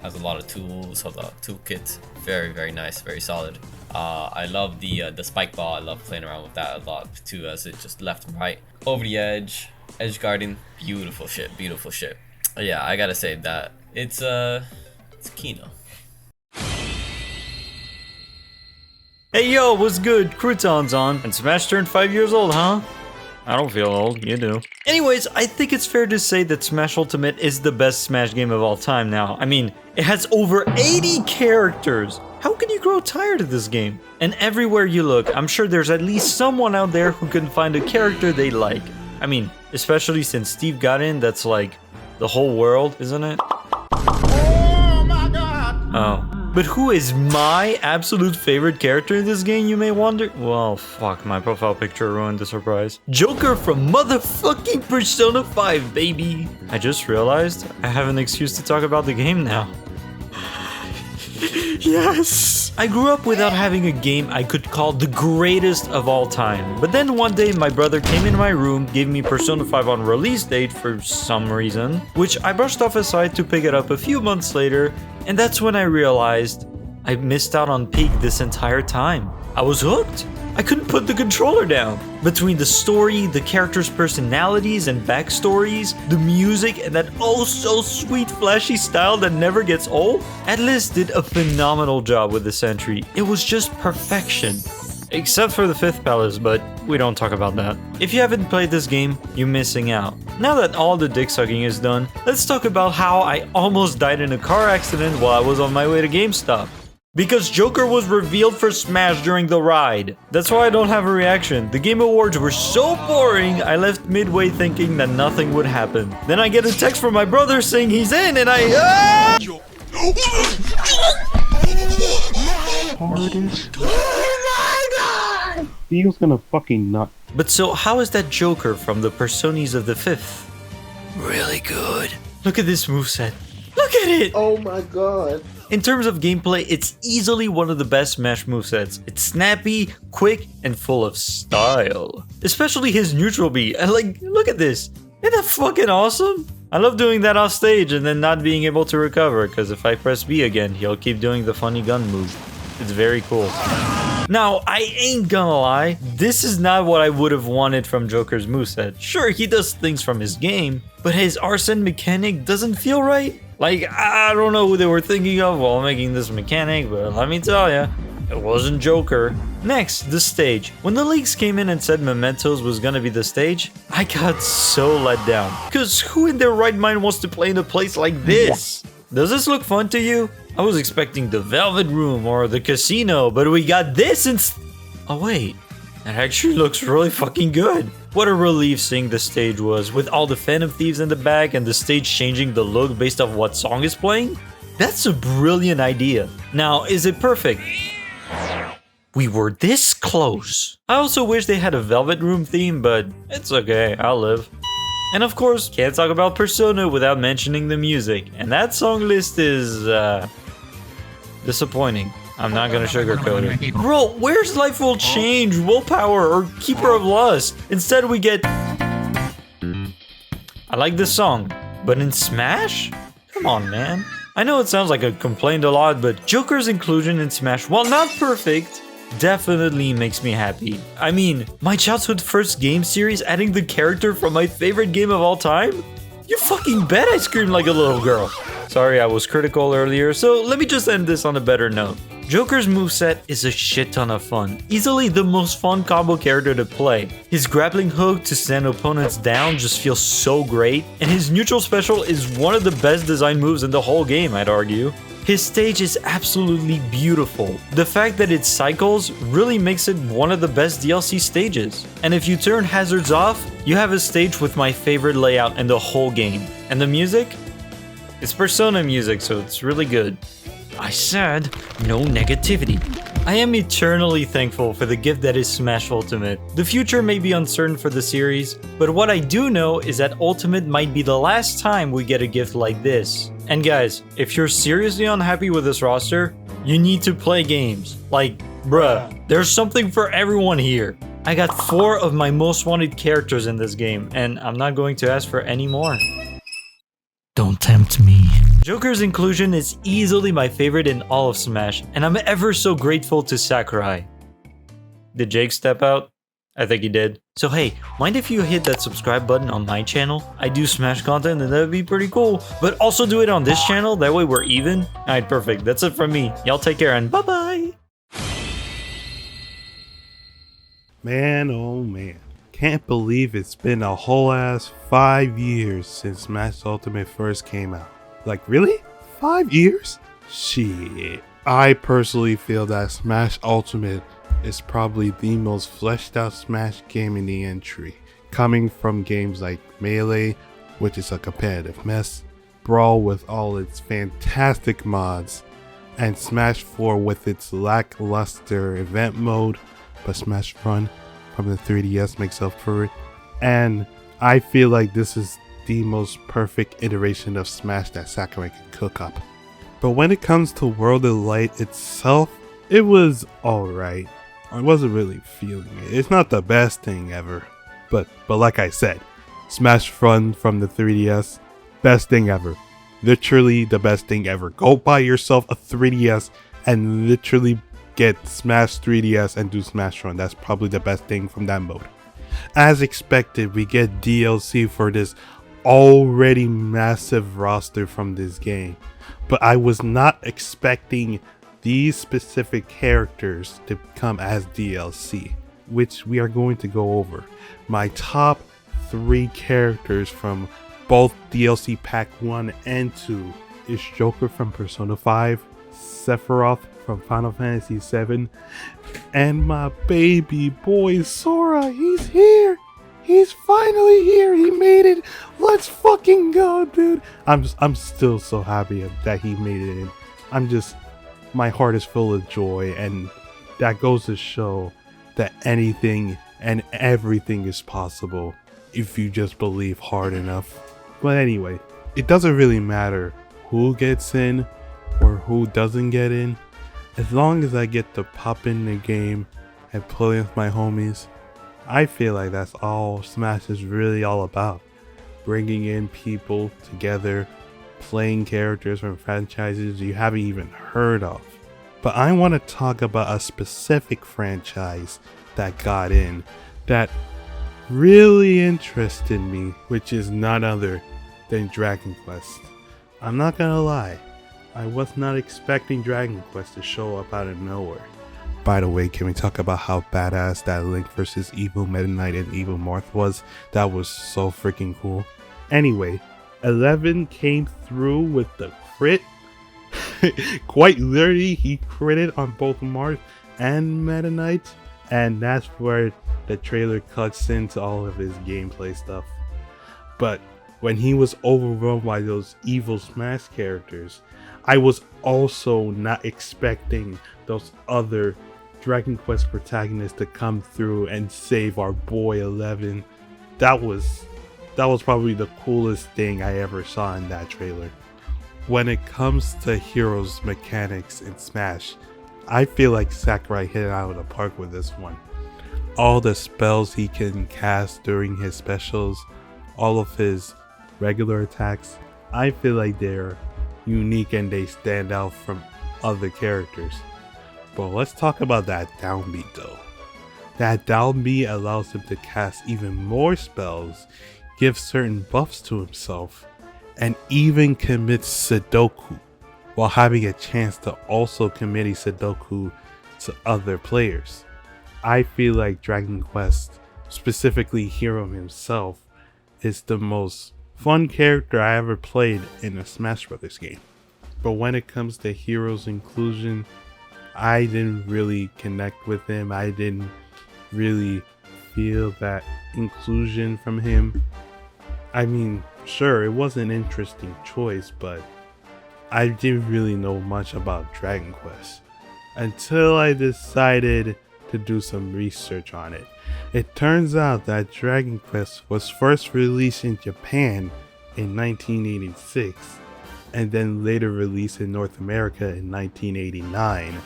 Has a lot of tools, has a toolkit. Very nice, very solid. I love the spike ball. I love playing around with that a lot too, as it just left and right over the edge guarding. Beautiful shit. Yeah, I gotta say that it's Kino. Hey yo, what's good? Crouton's on, and Smash turned 5 years old, huh? I don't feel old, you do. Anyways, I think it's fair to say that Smash Ultimate is the best Smash game of all time now. I mean, it has over 80 characters. How can you grow tired of this game? And everywhere you look, I'm sure there's at least someone out there who can find a character they like. I mean, especially since Steve got in, that's like the whole world, isn't it? Oh my god! Oh. But who is my absolute favorite character in this game, you may wonder? Well, fuck, my profile picture ruined the surprise. Joker from motherfucking Persona 5, baby! I just realized I have an excuse to talk about the game now. Yes! I grew up without having a game I could call the greatest of all time. But then one day my brother came in my room, gave me Persona 5 on release date for some reason, which I brushed off aside to pick it up a few months later, and that's when I realized I missed out on peak this entire time. I was hooked. I couldn't put the controller down. Between the story, the characters' personalities and backstories, the music, and that oh so sweet flashy style that never gets old, Atlus did a phenomenal job with this entry. It was just perfection. Except for the 5th palace, but we don't talk about that. If you haven't played this game, you're missing out. Now that all the dick sucking is done, let's talk about how I almost died in a car accident while I was on my way to GameStop. Because Joker was revealed for Smash during the ride. That's why I don't have a reaction. The Game Awards were so boring, I left midway thinking that nothing would happen. Then I get a text from my brother saying he's in, and I... Hardest. Oh my god! He was gonna fucking nut. But so how is that Joker from the Personas of the 5th? Really good. Look at this moveset. Look at it! Oh my god. In terms of gameplay, it's easily one of the best Smash movesets. It's snappy, quick, and full of style. Especially his neutral B. Like, look at this. Isn't that fucking awesome? I love doing that off stage and then not being able to recover, because if I press B again, he'll keep doing the funny gun move. It's very cool. Now, I ain't gonna lie, this is not what I would have wanted from Joker's moveset. Sure, he does things from his game, but his Arsene mechanic doesn't feel right. Like, I don't know who they were thinking of while making this mechanic, but let me tell ya, it wasn't Joker. Next, the stage. When the leaks came in and said Mementos was gonna be the stage, I got so let down. Cause who in their right mind wants to play in a place like this? Does this look fun to you? I was expecting the Velvet Room or the casino, but we got this instead. Oh wait, that actually looks really fucking good. What a relief seeing the stage was, with all the Phantom Thieves in the back and the stage changing the look based off what song is playing. That's a brilliant idea. Now, is it perfect? We were this close. I also wish they had a Velvet Room theme, but it's okay, I'll live. And of course, can't talk about Persona without mentioning the music, and that song list is, disappointing. I'm not gonna sugarcoat it. Bro, where's Life Will Change, Willpower, or Keeper of Lust? Instead we get... I like this song, but in Smash? Come on, man. I know it sounds like I complained a lot, but Joker's inclusion in Smash, while not perfect, definitely makes me happy. I mean, my childhood first game series adding the character from my favorite game of all time? You fucking bet I screamed like a little girl. Sorry, I was critical earlier, so let me just end this on a better note. Joker's moveset is a shit ton of fun. Easily the most fun combo character to play. His grappling hook to send opponents down just feels so great, and his neutral special is one of the best design moves in the whole game, I'd argue. His stage is absolutely beautiful. The fact that it cycles really makes it one of the best DLC stages. And if you turn hazards off, you have a stage with my favorite layout in the whole game. And the music? It's Persona music, so it's really good. I said, no negativity. I am eternally thankful for the gift that is Smash Ultimate. The future may be uncertain for the series, but what I do know is that Ultimate might be the last time we get a gift like this. And guys, if you're seriously unhappy with this roster, you need to play games. Like, bruh, there's something for everyone here. I got 4 of my most wanted characters in this game, and I'm not going to ask for any more. Don't tempt me. Joker's inclusion is easily my favorite in all of Smash, and I'm ever so grateful to Sakurai. Did Jake step out? I think he did. So hey, mind if you hit that subscribe button on my channel? I do Smash content and that would be pretty cool. But also do it on this channel, that way we're even. Alright, perfect. That's it from me. Y'all take care and bye-bye! Man, oh man. Can't believe it's been a whole ass 5 years since Smash Ultimate first came out. Like, really? 5 years? Shit. I personally feel that Smash Ultimate is probably the most fleshed out Smash game in the entry, coming from games like Melee, which is a competitive mess, Brawl with all its fantastic mods, and Smash 4 with its lackluster event mode, but Smash Run from the 3DS makes up for it. And I feel like this is the most perfect iteration of Smash that Sakurai can cook up. But when it comes to World of Light itself, it was alright. I wasn't really feeling it. It's not the best thing ever. But like I said, Smash Run from the 3DS, best thing ever. Literally the best thing ever. Go buy yourself a 3DS and literally get Smash 3DS and do Smash Run. That's probably the best thing from that mode. As expected, we get DLC for this already massive roster from this game, but I was not expecting these specific characters to come as DLC, which we are going to go over. My top 3 characters from both DLC Pack 1 and 2. It's Joker from Persona 5, Sephiroth from Final Fantasy 7, and my baby boy Sora. He's here. He's finally here. He made it. Let's fucking go, dude. I'm still so happy that he made it in. My heart is full of joy, and that goes to show that anything and everything is possible if you just believe hard enough. But anyway, it doesn't really matter who gets in or who doesn't get in. As long as I get to pop in the game and play with my homies, I feel like that's all Smash is really all about. Bringing in people together, playing characters from franchises you haven't even heard of. But I want to talk about a specific franchise that got in that really interested me, which is none other than Dragon Quest. I'm not gonna lie, I was not expecting Dragon Quest to show up out of nowhere. By the way, can we talk about how badass that Link vs. Evil Meta Knight and Evil Marth was? That was so freaking cool. Anyway, 11 came through with the crit. Quite literally, he critted on both Marth and Meta Knight, and that's where the trailer cuts into all of his gameplay stuff. But when he was overwhelmed by those evil Smash characters, I was also not expecting those other Dragon Quest protagonists to come through and save our boy 11. That was probably the coolest thing I ever saw in that trailer. When it comes to heroes mechanics in Smash, I feel like Sakurai hit it out of the park with this one. All the spells he can cast during his specials, all of his regular attacks, I feel like they're unique and they stand out from other characters. But let's talk about that downbeat though. That downbeat allows him to cast even more spells, give certain buffs to himself, and even commit Sudoku, while having a chance to also commit a Sudoku to other players. I feel like Dragon Quest, specifically Hero himself, is the most fun character I ever played in a Smash Bros. Game. But when it comes to Hero's inclusion, I didn't really connect with him. I didn't really feel that inclusion from him. I mean, sure, it was an interesting choice, but I didn't really know much about Dragon Quest until I decided to do some research on it. It turns out that Dragon Quest was first released in Japan in 1986 and then later released in North America in 1989,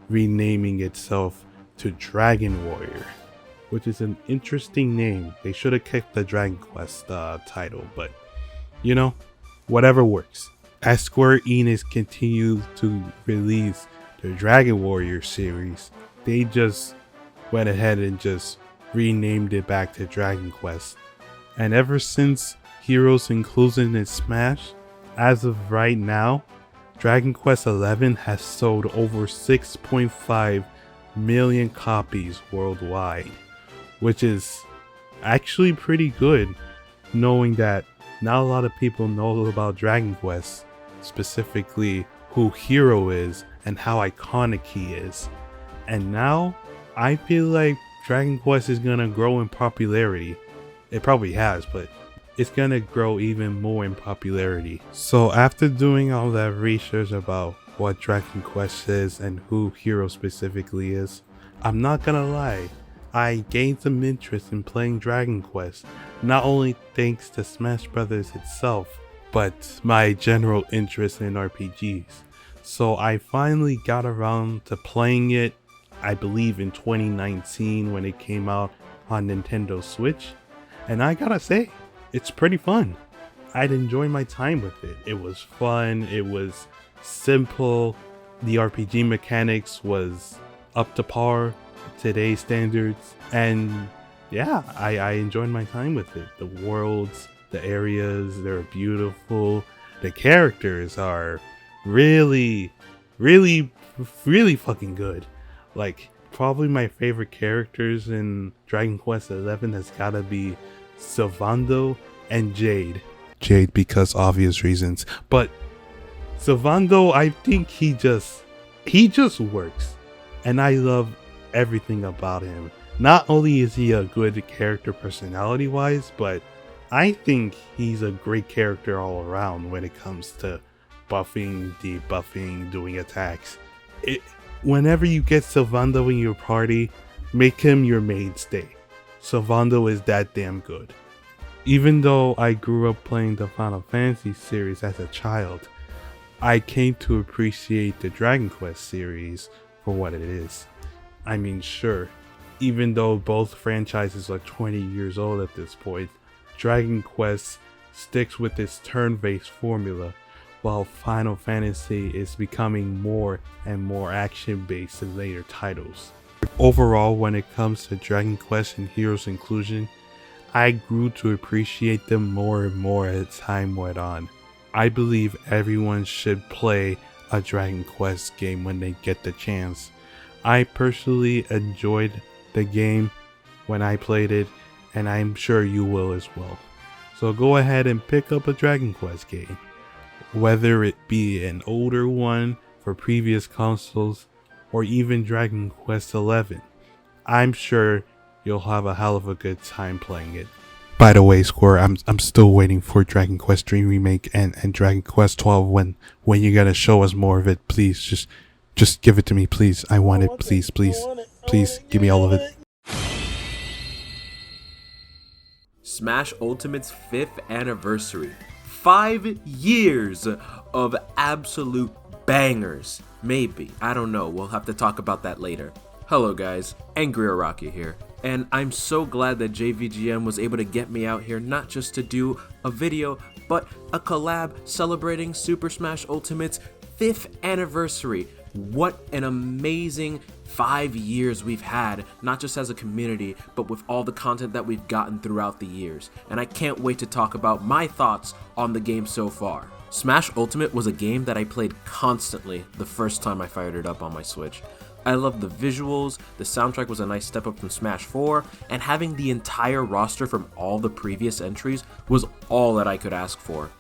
renaming itself to Dragon Warrior, which is an interesting name. They should have kept the Dragon Quest title, but you know, whatever works. As Square Enix continued to release the Dragon Warrior series, they just went ahead and just renamed it back to Dragon Quest. And ever since Heroes inclusion in Smash, as of right now, Dragon Quest XI has sold over 6.5 million copies worldwide, which is actually pretty good, knowing that not a lot of people know about Dragon Quest, specifically who Hero is and how iconic he is. And now, I feel like Dragon Quest is gonna grow in popularity. It probably has, but it's gonna grow even more in popularity. So after doing all that research about what Dragon Quest is and who Hero specifically is, I'm not gonna lie, I gained some interest in playing Dragon Quest, not only thanks to Smash Bros. Itself, but my general interest in RPGs. So I finally got around to playing it, I believe in 2019 when it came out on Nintendo Switch, and I gotta say, it's pretty fun. I'd enjoy my time with it. It was fun, it was simple, the RPG mechanics was up to par with today's standards, and yeah, I enjoyed my time with it. The worlds, the areas, they're beautiful, the characters are really fucking good. Like, probably my favorite characters in Dragon Quest XI has gotta be Sylvando and Jade. Jade because obvious reasons, but Sylvando, I think he just works, and I love everything about him. Not only is he a good character personality wise, but I think he's a great character all around when it comes to buffing, debuffing, doing attacks. Whenever you get Sylvando in your party, make him your mainstay. Sylvando is that damn good. Even though I grew up playing the Final Fantasy series as a child, I came to appreciate the Dragon Quest series for what it is. I mean, sure, even though both franchises are 20 years old at this point, Dragon Quest sticks with its turn-based formula, while Final Fantasy is becoming more and more action-based in later titles. Overall, when it comes to Dragon Quest and Heroes Inclusion, I grew to appreciate them more and more as time went on. I believe everyone should play a Dragon Quest game when they get the chance. I personally enjoyed the game when I played it, and I'm sure you will as well. So go ahead and pick up a Dragon Quest game. Whether it be an older one for previous consoles, or even Dragon Quest XI, I'm sure you'll have a hell of a good time playing it. By the way, Square, I'm still waiting for Dragon Quest 3 Remake and Dragon Quest 12 when you gotta show us more of it. Please, just give it to me, please. I want it, please, give me all of it. Smash Ultimate's 5th anniversary. 5 years of absolute bangers. Maybe, I don't know, we'll have to talk about that later. Hello guys, AngryAraki here, and I'm so glad that JVGM was able to get me out here not just to do a video, but a collab celebrating Super Smash Ultimate's 5th anniversary. What an amazing 5 years we've had, not just as a community, but with all the content that we've gotten throughout the years. And I can't wait to talk about my thoughts on the game so far. Smash Ultimate was a game that I played constantly the first time I fired it up on my Switch. I loved the visuals, the soundtrack was a nice step up from Smash 4, and having the entire roster from all the previous entries was all that I could ask for.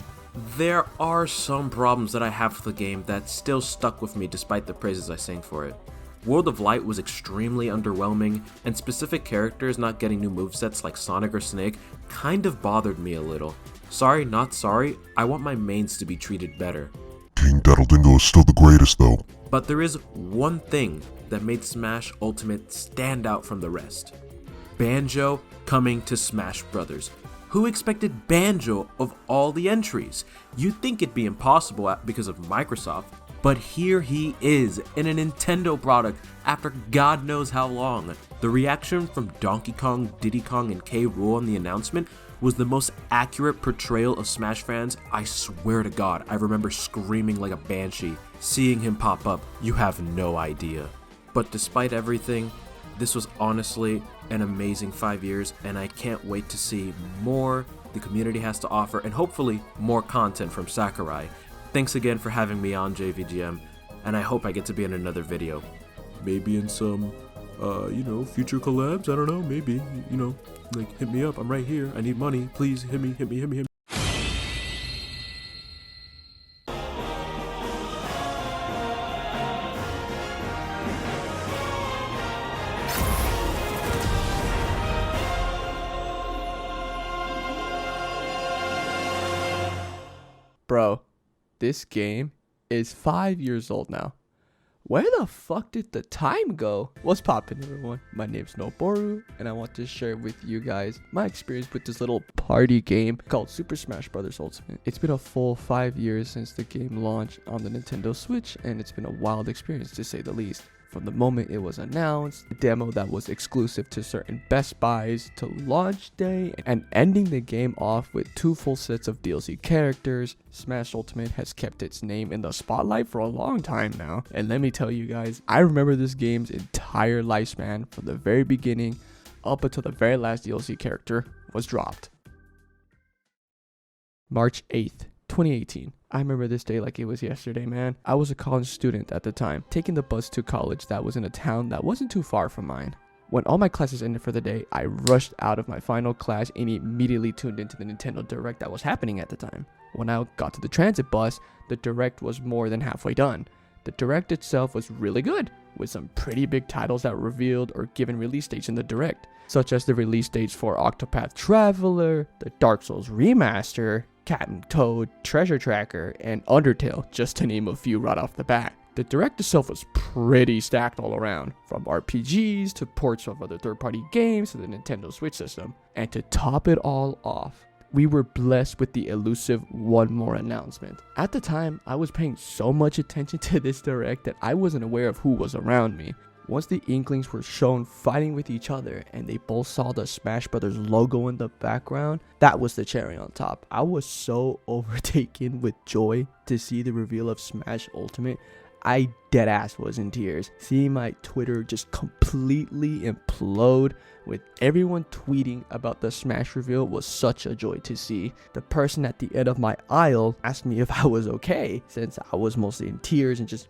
There are some problems that I have with the game that still stuck with me despite the praises I sang for it. World of Light was extremely underwhelming, and specific characters not getting new movesets like Sonic or Snake kind of bothered me a little. Sorry, not sorry, I want my mains to be treated better. King Daddledingo is still the greatest though. But there is one thing that made Smash Ultimate stand out from the rest. Banjo coming to Smash Brothers. Who expected Banjo of all the entries? You'd think it'd be impossible because of Microsoft, but here he is in a Nintendo product after God knows how long. The reaction from Donkey Kong, Diddy Kong, and K. Rool on the announcement was the most accurate portrayal of Smash fans. I swear to God, I remember screaming like a banshee, seeing him pop up. You have no idea. But despite everything, this was honestly an amazing 5 years, and I can't wait to see more the community has to offer, and hopefully more content from Sakurai. Thanks again for having me on, JVGM, and I hope I get to be in another video. Maybe in some, future collabs, I don't know, maybe, like, hit me up, I'm right here, I need money, please, hit me. Bro, this game is 5 years old now. Where the fuck did the time go? What's poppin', everyone? My name's Noboru, and I want to share with you guys my experience with this little party game called Super Smash Bros. Ultimate. It's been a full 5 years since the game launched on the Nintendo Switch, and it's been a wild experience to say the least. From the moment it was announced, the demo that was exclusive to certain Best Buys to launch day, and ending the game off with 2 full sets of DLC characters, Smash Ultimate has kept its name in the spotlight for a long time now. And let me tell you guys, I remember this game's entire lifespan from the very beginning up until the very last DLC character was dropped. March 8th, 2018. I remember this day like it was yesterday, man. I was a college student at the time, taking the bus to college that was in a town that wasn't too far from mine. When all my classes ended for the day, I rushed out of my final class and immediately tuned into the Nintendo Direct that was happening at the time. When I got to the transit bus, the Direct was more than halfway done. The Direct itself was really good, with some pretty big titles that were revealed or given release dates in the Direct, such as the release dates for Octopath Traveler, the Dark Souls Remaster, Captain Toad, Treasure Tracker, and Undertale, just to name a few right off the bat. The Direct itself was pretty stacked all around, from RPGs to ports of other third-party games to the Nintendo Switch system. And to top it all off, we were blessed with the elusive one more announcement. At the time, I was paying so much attention to this Direct that I wasn't aware of who was around me. Once the Inklings were shown fighting with each other and they both saw the Smash Brothers logo in the background, that was the cherry on top. I was so overtaken with joy to see the reveal of Smash Ultimate. I deadass was in tears. Seeing my Twitter just completely implode with everyone tweeting about the Smash reveal was such a joy to see. The person at the end of my aisle asked me if I was okay, since I was mostly in tears and just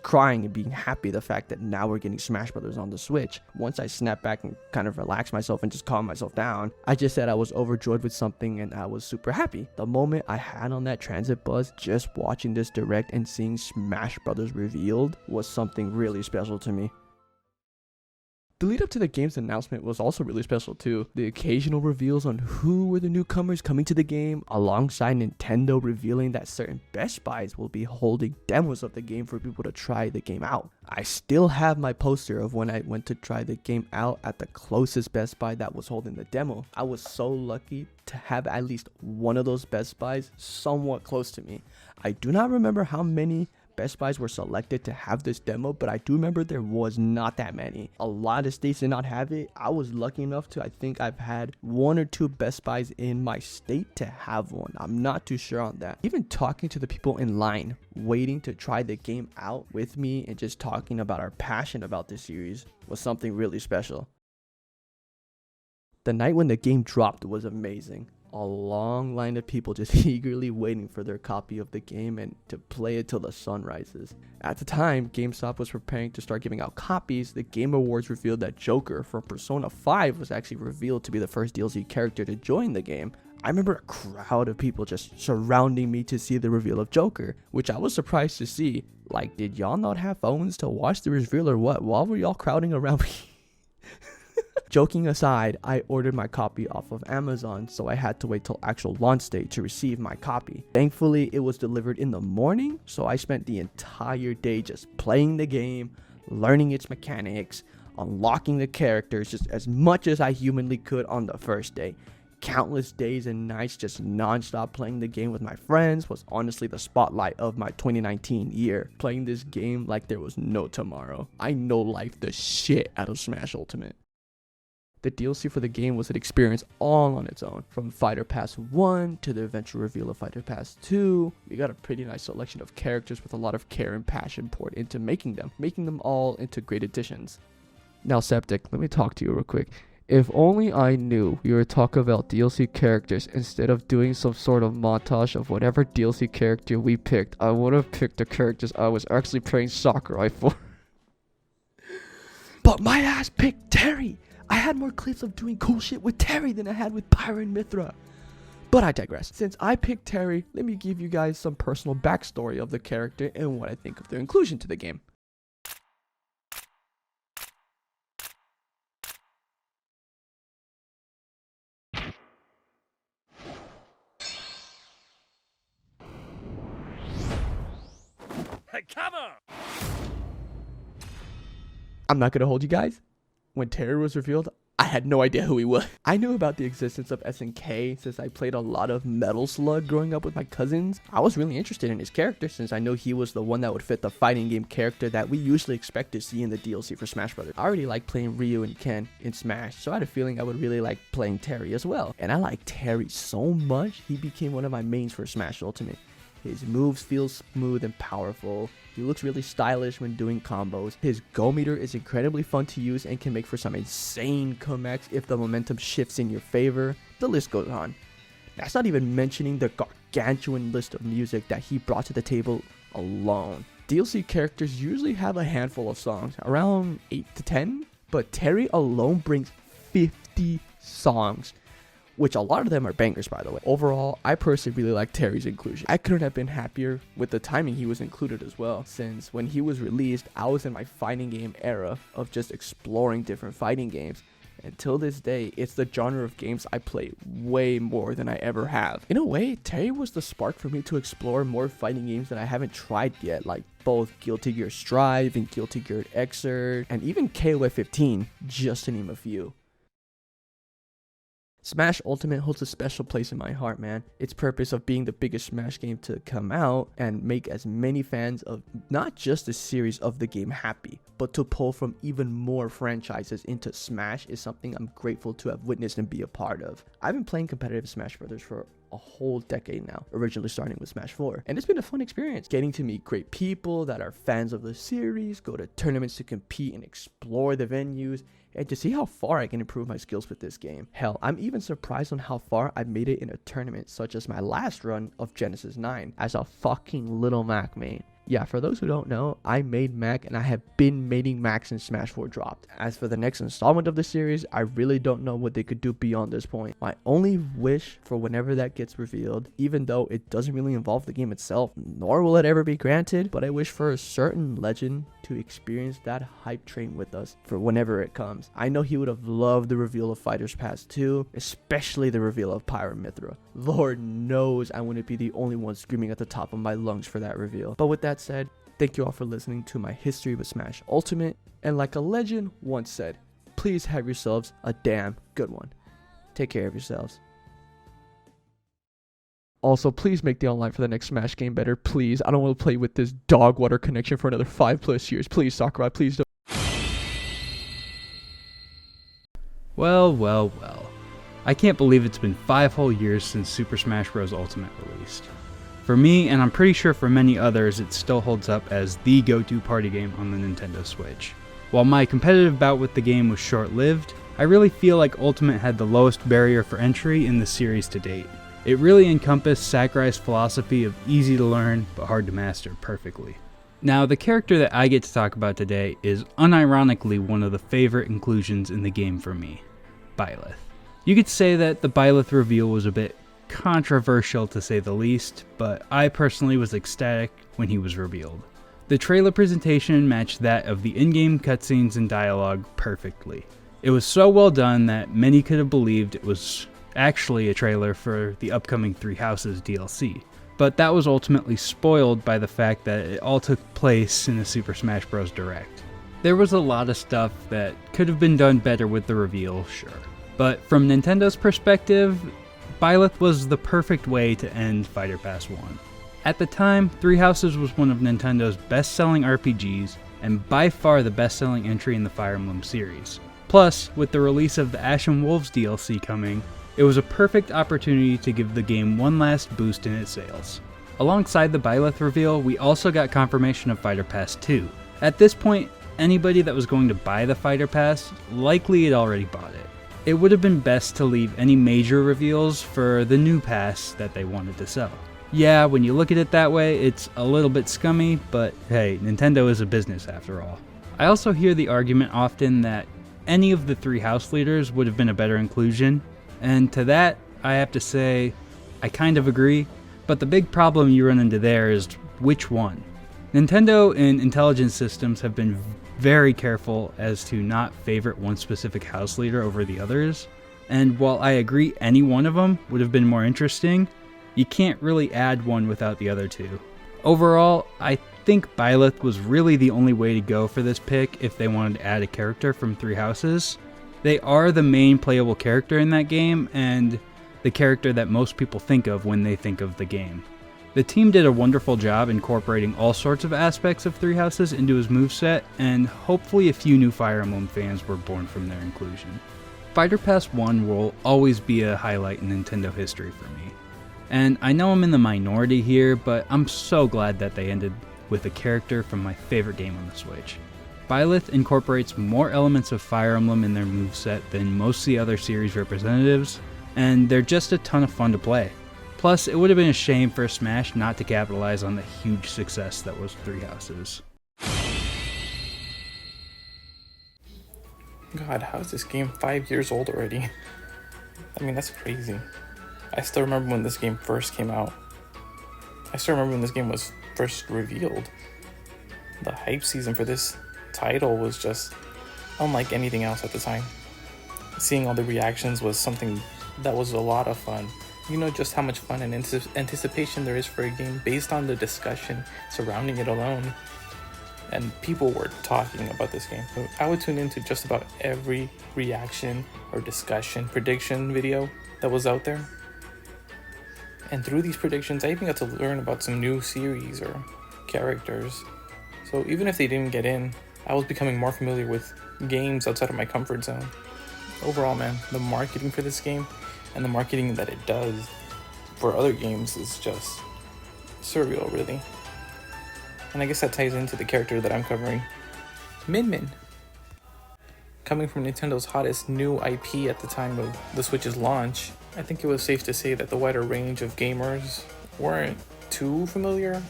crying and being happy the fact that now we're getting Smash Brothers on the Switch. Once I snapped back and kind of relaxed myself and just calmed myself down, I just said I was overjoyed with something and I was super happy. The moment I had on that transit bus, just watching this Direct and seeing Smash Brothers revealed was something really special to me. The lead up to the game's announcement was also really special too. The occasional reveals on who were the newcomers coming to the game, alongside Nintendo revealing that certain Best Buys will be holding demos of the game for people to try the game out. I still have my poster of when I went to try the game out at the closest Best Buy that was holding the demo. I was so lucky to have at least one of those Best Buys somewhat close to me. I do not remember how many Best Buys were selected to have this demo, but I do remember there was not that many. A lot of states did not have it. I was lucky enough to, I think I've had 1 or 2 Best Buys in my state to have one. I'm not too sure on that. Even talking to the people in line, waiting to try the game out with me and just talking about our passion about this series was something really special. The night when the game dropped was amazing. A long line of people just eagerly waiting for their copy of the game and to play it till the sun rises. At the time GameStop was preparing to start giving out copies, the Game Awards revealed that Joker from Persona 5 was actually revealed to be the first DLC character to join the game. I remember a crowd of people just surrounding me to see the reveal of Joker, which I was surprised to see. Like, did y'all not have phones to watch the reveal or what? Why were y'all crowding around me? Joking aside, I ordered my copy off of Amazon, so I had to wait till actual launch day to receive my copy. Thankfully, it was delivered in the morning, so I spent the entire day just playing the game, learning its mechanics, unlocking the characters just as much as I humanly could on the first day. Countless days and nights just non-stop playing the game with my friends was honestly the spotlight of my 2019 year. Playing this game like there was no tomorrow. I no-lifed the shit out of Smash Ultimate. The DLC for the game was an experience all on its own. From Fighter Pass 1 to the eventual reveal of Fighter Pass 2, we got a pretty nice selection of characters with a lot of care and passion poured into making them all into great additions. Now Septic, let me talk to you real quick. If only I knew we were talking about DLC characters instead of doing some sort of montage of whatever DLC character we picked, I would have picked the characters I was actually playing Sakurai for. But my ass picked Terry! I had more clips of doing cool shit with Terry than I had with Pyra and Mithra. But I digress. Since I picked Terry, let me give you guys some personal backstory of the character and what I think of their inclusion to the game. Hey, come on! I'm not gonna hold you guys. When Terry was revealed, I had no idea who he was. I knew about the existence of SNK since I played a lot of Metal Slug growing up with my cousins. I was really interested in his character since I know he was the one that would fit the fighting game character that we usually expect to see in the DLC for Smash Brothers. I already liked playing Ryu and Ken in Smash, so I had a feeling I would really like playing Terry as well. And I liked Terry so much, he became one of my mains for Smash Ultimate. His moves feel smooth and powerful. He looks really stylish when doing combos. His go meter is incredibly fun to use and can make for some insane comebacks if the momentum shifts in your favor. The list goes on. That's not even mentioning the gargantuan list of music that he brought to the table alone. DLC characters usually have a handful of songs, around 8 to 10. but Terry alone brings 50 songs, which a lot of them are bangers, by the way. Overall, I personally really like Terry's inclusion. I couldn't have been happier with the timing he was included as well, since when he was released, I was in my fighting game era of just exploring different fighting games. Until this day, it's the genre of games I play way more than I ever have. In a way, Terry was the spark for me to explore more fighting games that I haven't tried yet, like both Guilty Gear Strive and Guilty Gear Xrd, and even KOF 15, just to name a few. Smash Ultimate holds a special place in my heart, man. Its purpose of being the biggest Smash game to come out and make as many fans of not just the series of the game happy, but to pull from even more franchises into Smash is something I'm grateful to have witnessed and be a part of. I've been playing competitive Smash Brothers for a whole decade now, originally starting with Smash 4, and it's been a fun experience getting to meet great people that are fans of the series, go to tournaments to compete and explore the venues, and to see how far I can improve my skills with this game. Hell, I'm even surprised on how far I made it in a tournament such as my last run of Genesis 9 as a fucking little Mac main. Yeah, for those who don't know, I made Mac and I have been making Mac since Smash 4 dropped. As for the next installment of the series, I really don't know what they could do beyond this point. My only wish for whenever that gets revealed, even though it doesn't really involve the game itself, nor will it ever be granted, but I wish for a certain legend to experience that hype train with us for whenever it comes. I know he would have loved the reveal of Fighters Pass 2, especially the reveal of Pyramithra. Lord knows I wouldn't be the only one screaming at the top of my lungs for that reveal. But with that said, thank you all for listening to my history with Smash Ultimate, and like a legend once said, please have yourselves a damn good one. Take care of yourselves. Also, please make the online for the next Smash game better, please. I don't want to play with this dog water connection for another 5+ years. Please, Sakurai, please don't. Well. I can't believe it's been 5 whole years since Super Smash Bros. Ultimate released. For me, and I'm pretty sure for many others, it still holds up as the go-to party game on the Nintendo Switch. While my competitive bout with the game was short-lived, I really feel like Ultimate had the lowest barrier for entry in the series to date. It really encompassed Sakurai's philosophy of easy to learn but hard to master perfectly. Now, the character that I get to talk about today is unironically one of the favorite inclusions in the game for me, Byleth. You could say that the Byleth reveal was a bit controversial to say the least, but I personally was ecstatic when he was revealed. The trailer presentation matched that of the in-game cutscenes and dialogue perfectly. It was so well done that many could have believed it was actually a trailer for the upcoming Three Houses DLC, but that was ultimately spoiled by the fact that it all took place in a Super Smash Bros. Direct. There was a lot of stuff that could have been done better with the reveal, sure. But from Nintendo's perspective, Byleth was the perfect way to end Fighter Pass 1. At the time, Three Houses was one of Nintendo's best-selling RPGs, and by far the best-selling entry in the Fire Emblem series. Plus, with the release of the Ashen Wolves DLC coming, it was a perfect opportunity to give the game one last boost in its sales. Alongside the Byleth reveal, we also got confirmation of Fighter Pass 2. At this point, anybody that was going to buy the Fighter Pass likely had already bought it. It would have been best to leave any major reveals for the new pass that they wanted to sell. Yeah, when you look at it that way, it's a little bit scummy, but hey, Nintendo is a business after all. I also hear the argument often that any of the 3 house leaders would have been a better inclusion, and to that, I have to say, I kind of agree, but the big problem you run into there is which one. Nintendo and Intelligent Systems have been very careful as to not favorite one specific house leader over the others, and while I agree any one of them would have been more interesting, you can't really add one without the other two. Overall, I think Byleth was really the only way to go for this pick if they wanted to add a character from 3 houses. They are the main playable character in that game, and the character that most people think of when they think of the game. The team did a wonderful job incorporating all sorts of aspects of 3 houses into his moveset, and hopefully a few new Fire Emblem fans were born from their inclusion. Fighter Pass 1 will always be a highlight in Nintendo history for me. And I know I'm in the minority here, but I'm so glad that they ended with a character from my favorite game on the Switch. Byleth incorporates more elements of Fire Emblem in their moveset than most of the other series representatives, and they're just a ton of fun to play. Plus, it would have been a shame for Smash not to capitalize on the huge success that was 3 houses. God, how is this game 5 years old already? I mean, that's crazy. I still remember when this game first came out. I still remember when this game was first revealed. The hype season for this title was just unlike anything else at the time. Seeing all the reactions was something that was a lot of fun. You know just how much fun and anticipation there is for a game based on the discussion surrounding it alone. And people were talking about this game. I would tune into just about every reaction or discussion, prediction video that was out there. And through these predictions, I even got to learn about some new series or characters. So even if they didn't get in, I was becoming more familiar with games outside of my comfort zone. Overall, man, the marketing for this game and the marketing that it does for other games is just surreal, really. And I guess that ties into the character that I'm covering, Min Min. Coming from Nintendo's hottest new IP at the time of the Switch's launch, I think it was safe to say that the wider range of gamers weren't too familiar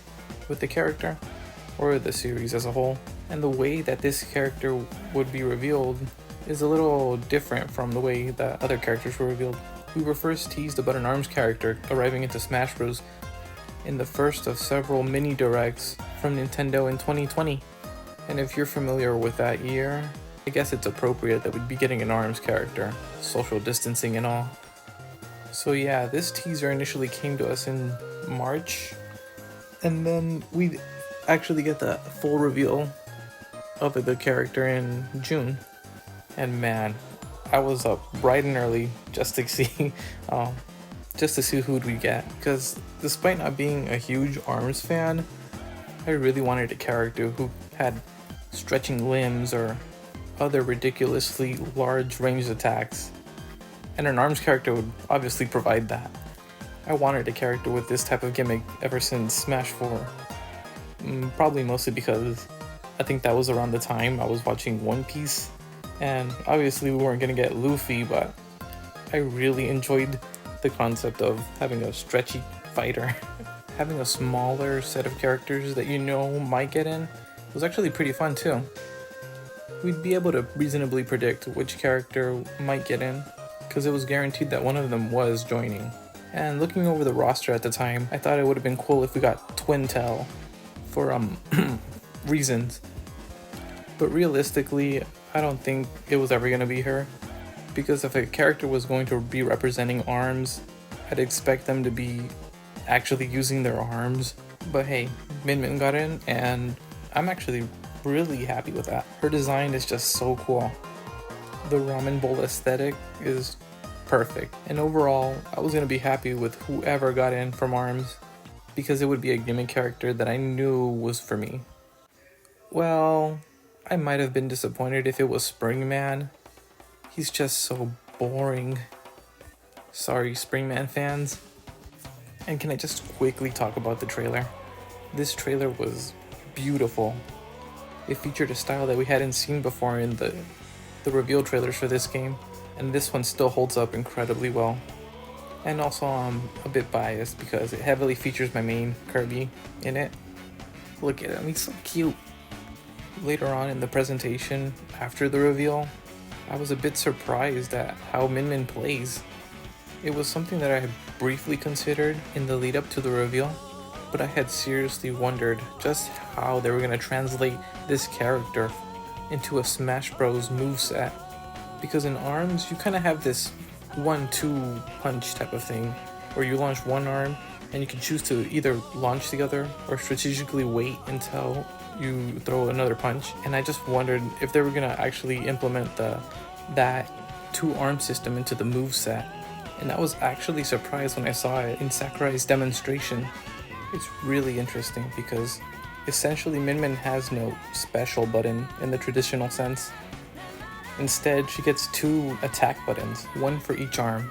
with the character or the series as a whole. And the way that this character would be revealed is a little different from the way that other characters were revealed. We were first teased about an ARMS character arriving into Smash Bros. In the first of several mini directs from Nintendo in 2020. And if you're familiar with that year, I guess it's appropriate that we'd be getting an ARMS character, social distancing and all. So yeah, this teaser initially came to us in March, and then we actually get the full reveal of the character in June. And man, I was up bright and early just to see who we get, because despite not being a huge ARMS fan, I really wanted a character who had stretching limbs or other ridiculously large ranged attacks, and an ARMS character would obviously provide that. I wanted a character with this type of gimmick ever since Smash 4, probably mostly because I think that was around the time I was watching One Piece, and obviously we weren't gonna get Luffy, but I really enjoyed the concept of having a stretchy fighter. Having a smaller set of characters that you know might get in was actually pretty fun too. We'd be able to reasonably predict which character might get in, because it was guaranteed that one of them was joining. And looking over the roster at the time, I thought it would have been cool if we got Twintel for reasons. But realistically, I don't think it was ever going to be her, because if a character was going to be representing ARMS, I'd expect them to be actually using their arms. But hey, Min Min got in, and I'm actually really happy with that. Her design is just so cool. The ramen bowl aesthetic is perfect, and overall I was going to be happy with whoever got in from ARMS, because it would be a gimmick character that I knew was for me. Well, I might have been disappointed if it was Springman. He's just so boring. Sorry, Springman fans. And can I just quickly talk about the trailer? This trailer was beautiful. It featured a style that we hadn't seen before in the reveal trailers for this game, and this one still holds up incredibly well. And also I'm a bit biased because it heavily features my main Kirby in it. Look at him, he's so cute. Later on in the presentation, after the reveal, I was a bit surprised at how Min Min plays. It was something that I had briefly considered in the lead up to the reveal, but I had seriously wondered just how they were going to translate this character into a Smash Bros. Moveset. Because in ARMS, you kind of have this 1-2 punch type of thing, where you launch one arm and you can choose to either launch the other or strategically wait until you throw another punch. And I just wondered if they were going to actually implement that 2-arm system into the moveset. And I was actually surprised when I saw it in Sakurai's demonstration. It's really interesting because essentially Min Min has no special button in the traditional sense. Instead, she gets 2 attack buttons, one for each arm.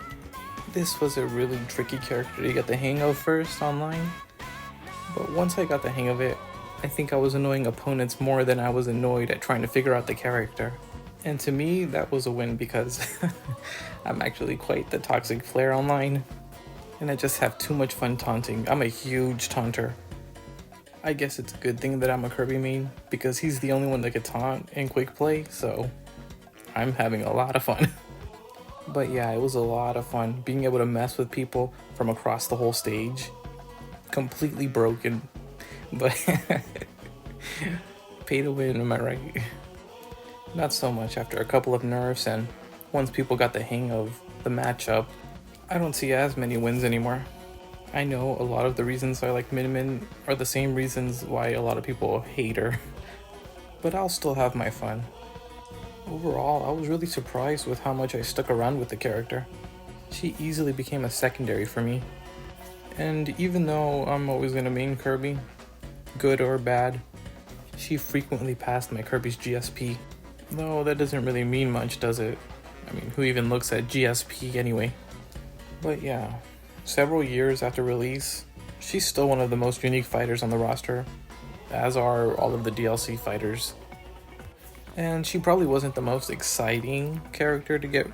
This was a really tricky character to get the hang of first online, but once I got the hang of it, I think I was annoying opponents more than I was annoyed at trying to figure out the character. And to me, that was a win because I'm actually quite the toxic player online, and I just have too much fun taunting. I'm a huge taunter. I guess it's a good thing that I'm a Kirby main, because he's the only one that could taunt in quick play, so I'm having a lot of fun. But yeah, it was a lot of fun being able to mess with people from across the whole stage. Completely broken, but pay to win, am I right? Not so much after a couple of nerfs, and once people got the hang of the matchup, I don't see as many wins anymore. I know a lot of the reasons I like Min Min are the same reasons why a lot of people hate her, but I'll still have my fun. Overall, I was really surprised with how much I stuck around with the character. She easily became a secondary for me. And even though I'm always gonna main Kirby, good or bad, she frequently passed my Kirby's GSP. Though that doesn't really mean much, does it? I mean, who even looks at GSP anyway? But yeah, several years after release, she's still one of the most unique fighters on the roster, as are all of the DLC fighters. And she probably wasn't the most exciting character to get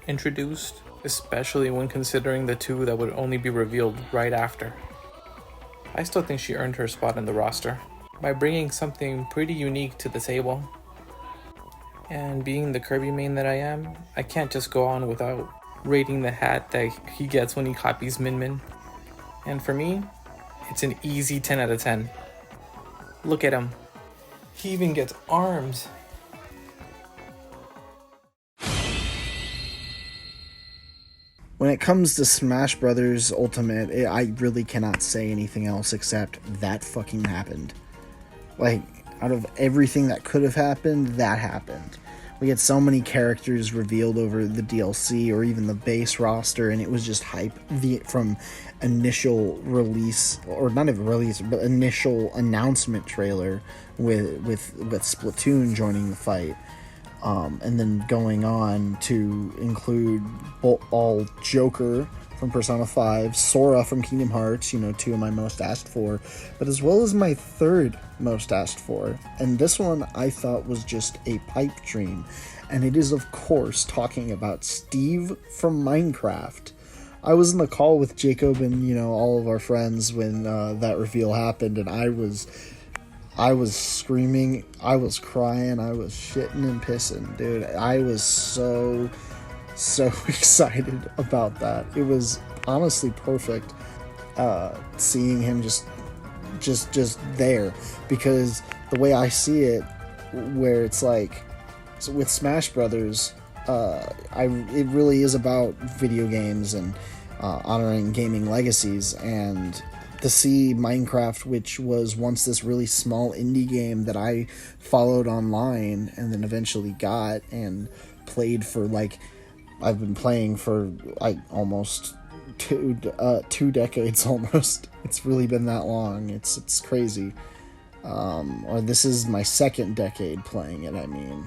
introduced, especially when considering the two that would only be revealed right after. I still think she earned her spot in the roster by bringing something pretty unique to the table. And being the Kirby main that I am, I can't just go on without rating the hat that he gets when he copies Min Min. And for me, it's an easy 10 out of 10. Look at him. He even gets arms. When it comes to Smash Brothers Ultimate, I really cannot say anything else except that fucking happened. Like, out of everything that could have happened, that happened. We had so many characters revealed over the DLC or even the base roster, and it was just hype from initial release, or not even release, but initial announcement trailer with Splatoon joining the fight. And then going on to include all Joker from Persona 5, Sora from Kingdom Hearts, two of my most asked for, but as well as my third most asked for. And this one I thought was just a pipe dream. And it is, of course, talking about Steve from Minecraft. I was in the call with Jacob and, all of our friends when that reveal happened, and I was screaming, I was crying, I was shitting and pissing, dude. I was so excited about that. It was honestly perfect seeing him just there, because the way I see it, where it's like, so with Smash Brothers, it really is about video games and honoring gaming legacies, and to see Minecraft, which was once this really small indie game that I followed online and then eventually got and played for, like, I've been playing for like almost two decades almost. It's really been that long. It's crazy. Or this is my second decade playing it, I mean.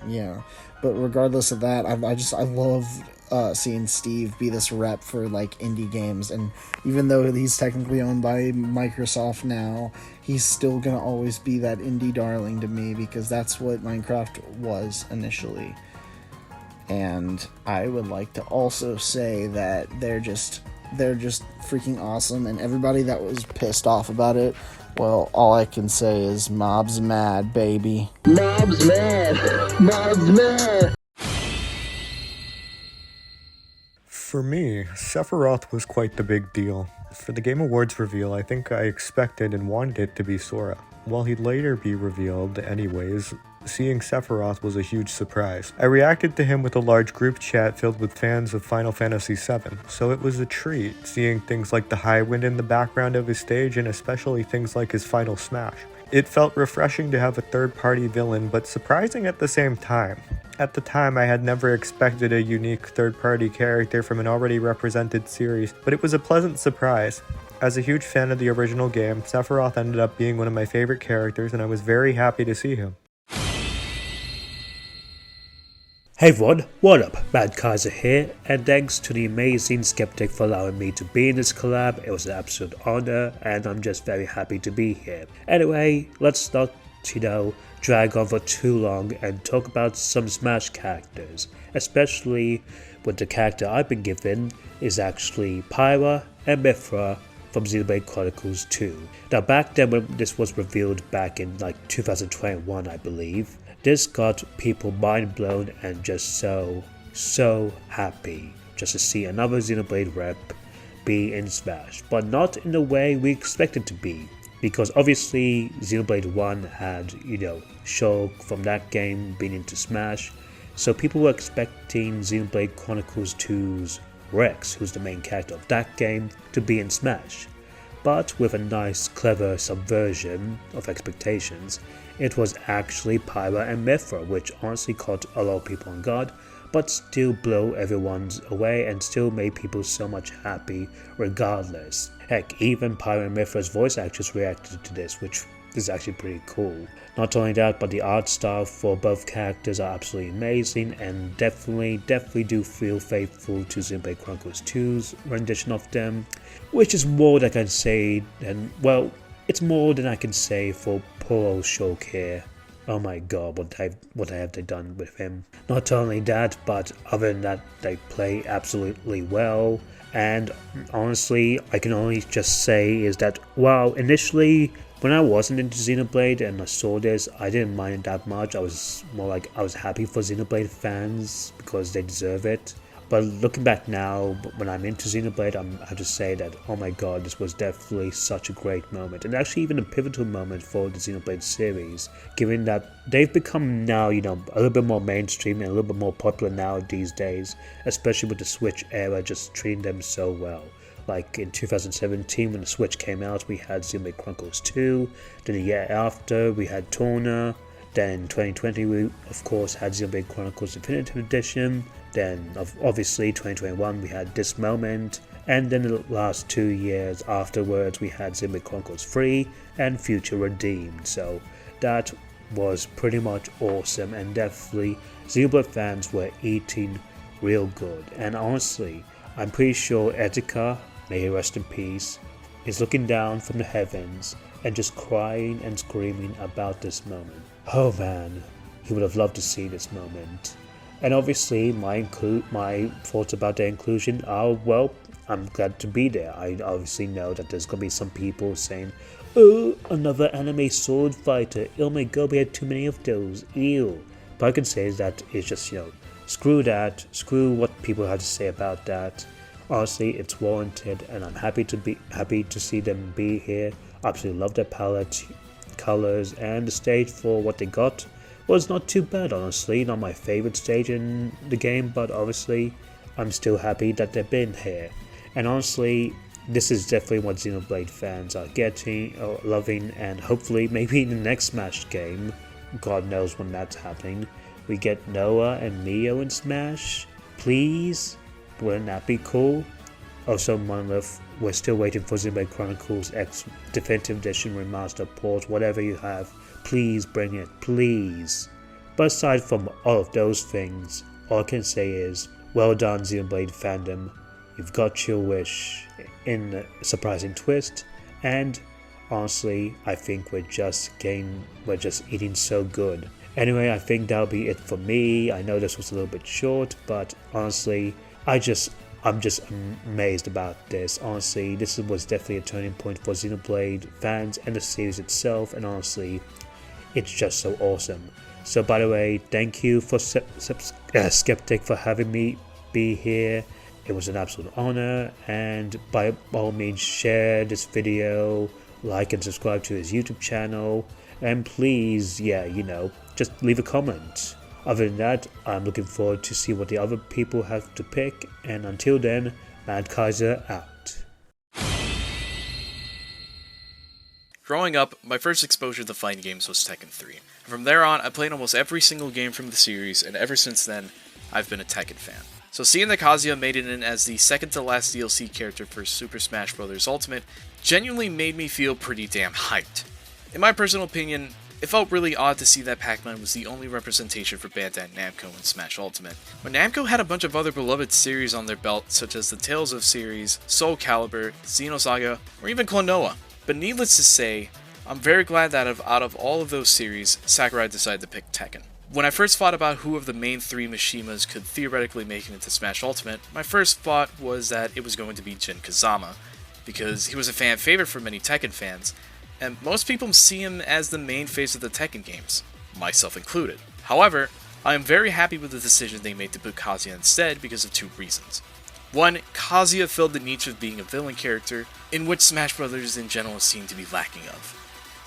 Yeah. But regardless of that, I love seeing Steve be this rep for like indie games, and even though he's technically owned by Microsoft now, he's still gonna always be that indie darling to me, because that's what Minecraft was initially. And I would like to also say that they're just freaking awesome, and everybody that was pissed off about it, well, all I can say is mob's mad, baby. Mob's mad. Mob's mad. For me, Sephiroth was quite the big deal. For the Game Awards reveal, I think I expected and wanted it to be Sora. While he'd later be revealed anyways, seeing Sephiroth was a huge surprise. I reacted to him with a large group chat filled with fans of Final Fantasy VII, so it was a treat seeing things like the high wind in the background of his stage, and especially things like his final smash. It felt refreshing to have a third-party villain, but surprising at the same time. At the time, I had never expected a unique third-party character from an already represented series, but it was a pleasant surprise. As a huge fan of the original game, Sephiroth ended up being one of my favorite characters, and I was very happy to see him. Hey everyone, what up? MadKaiser here, and thanks to the amazing Skeptic for allowing me to be in this collab. It was an absolute honor, and I'm just very happy to be here. Anyway, let's not, drag on for too long and talk about some Smash characters, especially when the character I've been given is actually Pyra and Mythra from Xenoblade Chronicles 2. Now back then when this was revealed back in like 2021, I believe, This got people mind blown and just so happy just to see another Xenoblade rep be in Smash, but not in the way we expected to be. Because obviously Xenoblade 1 had, Shulk from that game being into Smash, so people were expecting Xenoblade Chronicles 2's Rex, who's the main character of that game, to be in Smash. But with a nice, clever subversion of expectations, it was actually Pyra and Mythra, which honestly caught a lot of people on guard, but still blew everyone's away and still made people so much happy regardless. Heck, even Pyra and Mythra's voice actors reacted to this, which is actually pretty cool. Not only that, but the art style for both characters are absolutely amazing and definitely do feel faithful to Xenoblade Chronicles 2's rendition of them, which is more than I can say it's more than I can say for poor old Shulk here. Oh my god, what have they done with him? Not only that, but other than that, they play absolutely well. And honestly, I can only just say is that, while initially, when I wasn't into Xenoblade and I saw this, I didn't mind it that much. I was more like, I was happy for Xenoblade fans because they deserve it. But looking back now, when I'm into Xenoblade, I have to say that, oh my god, this was definitely such a great moment. And actually even a pivotal moment for the Xenoblade series, given that they've become now, a little bit more mainstream and a little bit more popular now these days, especially with the Switch era just treating them so well. Like in 2017, when the Switch came out, we had Xenoblade Chronicles 2, then the year after, we had Torna, then in 2020, we of course had Xenoblade Chronicles Definitive Edition, then obviously 2021 we had this moment, and then the last 2 years afterwards we had Xenoblade Chronicles 3 and Future Redeemed. So that was pretty much awesome, and definitely Xenoblade fans were eating real good. And honestly, I'm pretty sure Etika, may he rest in peace, is looking down from the heavens and just crying and screaming about this moment. Oh man, he would have loved to see this moment. And obviously, my thoughts about their inclusion are, well, I'm glad to be there. I obviously know that there's going to be some people saying, oh, another anime sword fighter. Oh my god, we had too many of those. Ew. But I can say that it's just, screw that. Screw what people have to say about that. Honestly, it's warranted, and I'm happy to see them be here. Absolutely love their palette, colors, and the stage for what they got. Was not too bad, honestly. Not my favorite stage in the game, but obviously I'm still happy that they've been here. And honestly, this is definitely what Xenoblade fans are getting or loving, and hopefully maybe in the next Smash game, God knows when that's happening, we get Noah and Neo in Smash. Please? Wouldn't that be cool? Also, Monolith, we're still waiting for Xenoblade Chronicles X Definitive Edition Remaster port, whatever you have. Please bring it, please. But aside from all of those things, all I can say is, well done Xenoblade fandom, you've got your wish in a surprising twist, and honestly, I think we're just eating so good. Anyway, I think that'll be it for me. I know this was a little bit short, but honestly, I'm just amazed about this. Honestly, this was definitely a turning point for Xenoblade fans and the series itself, and honestly, it's just so awesome. So by the way, thank you for Skeptic for having me be here. It was an absolute honor, and by all means share this video, like and subscribe to his YouTube channel, and please, just leave a comment. Other than that, I'm looking forward to see what the other people have to pick, and until then, MadKaiser out. Growing up, my first exposure to fighting games was Tekken 3. From there on, I played almost every single game from the series, and ever since then, I've been a Tekken fan. So seeing that Kazuya made it in as the second to last DLC character for Super Smash Bros. Ultimate genuinely made me feel pretty damn hyped. In my personal opinion, it felt really odd to see that Pac-Man was the only representation for Bandai Namco in Smash Ultimate, when Namco had a bunch of other beloved series on their belt, such as the Tales of series, Soul Calibur, Xenosaga, or even Klonoa. But needless to say, I'm very glad that out of all of those series, Sakurai decided to pick Tekken. When I first thought about who of the main three Mishimas could theoretically make it into Smash Ultimate, my first thought was that it was going to be Jin Kazama, because he was a fan favorite for many Tekken fans, and most people see him as the main face of the Tekken games, myself included. However, I am very happy with the decision they made to put Kazuya instead because of two reasons. One, Kazuya filled the niche of being a villain character, in which Smash Bros. In general seem to be lacking of.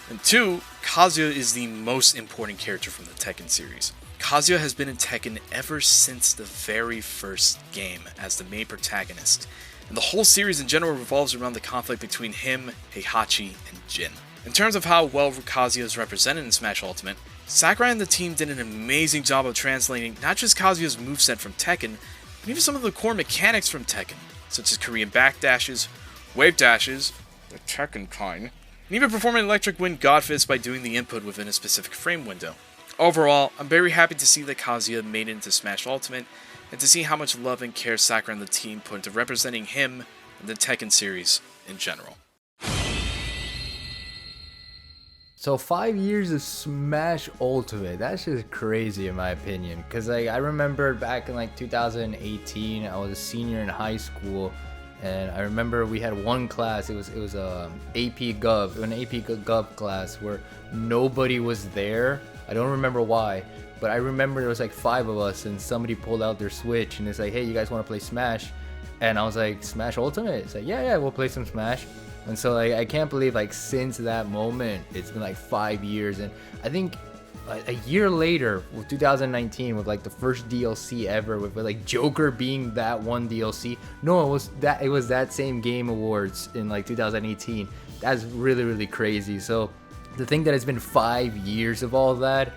And two, Kazuya is the most important character from the Tekken series. Kazuya has been in Tekken ever since the very first game as the main protagonist, and the whole series in general revolves around the conflict between him, Heihachi, and Jin. In terms of how well Kazuya is represented in Smash Ultimate, Sakurai and the team did an amazing job of translating not just Kazuya's moveset from Tekken, but even some of the core mechanics from Tekken, such as Korean backdashes, wave dashes, the Tekken kind, and even performing Electric Wind Godfist by doing the input within a specific frame window. Overall, I'm very happy to see that Kazuya made it into Smash Ultimate, and to see how much love and care Sakurai and the team put into representing him in the Tekken series in general. So 5 years of Smash Ultimate, that's just crazy in my opinion. Cause I remember back in 2018, I was a senior in high school, and I remember we had one class. It was AP Gov, an AP Gov class where nobody was there. I don't remember why, but I remember there was 5 of us, and somebody pulled out their Switch and it's like, hey, you guys want to play Smash? And I was like, Smash Ultimate? It's like, yeah, we'll play some Smash. And so I can't believe since that moment it's been 5 years, and I think a year later with 2019 with the first DLC ever with Joker being that one DLC. No, it was that same Game Awards in 2018. That's really crazy. So to think that it's been 5 years of all that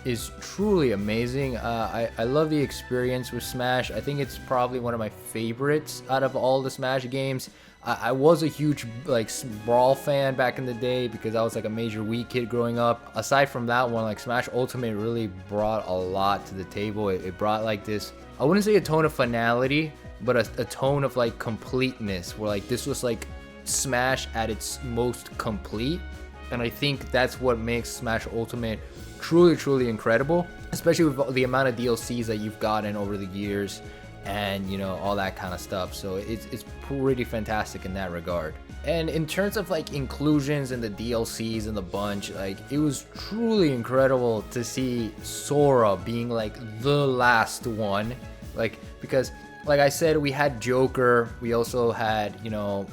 is truly amazing. I love the experience with Smash. I think it's probably one of my favorites out of all the Smash games. I was a huge Brawl fan back in the day because I was a major Wii kid growing up. Aside from that one, Smash Ultimate really brought a lot to the table. It brought this, I wouldn't say a tone of finality, but a tone of completeness, where this was Smash at its most complete. And I think that's what makes Smash Ultimate truly incredible, especially with the amount of DLCs that you've gotten over the years, and all that kind of stuff. So it's pretty fantastic in that regard. And in terms of inclusions and the DLCs and the bunch, it was truly incredible to see Sora being the last one, because I said, we had Joker, we also had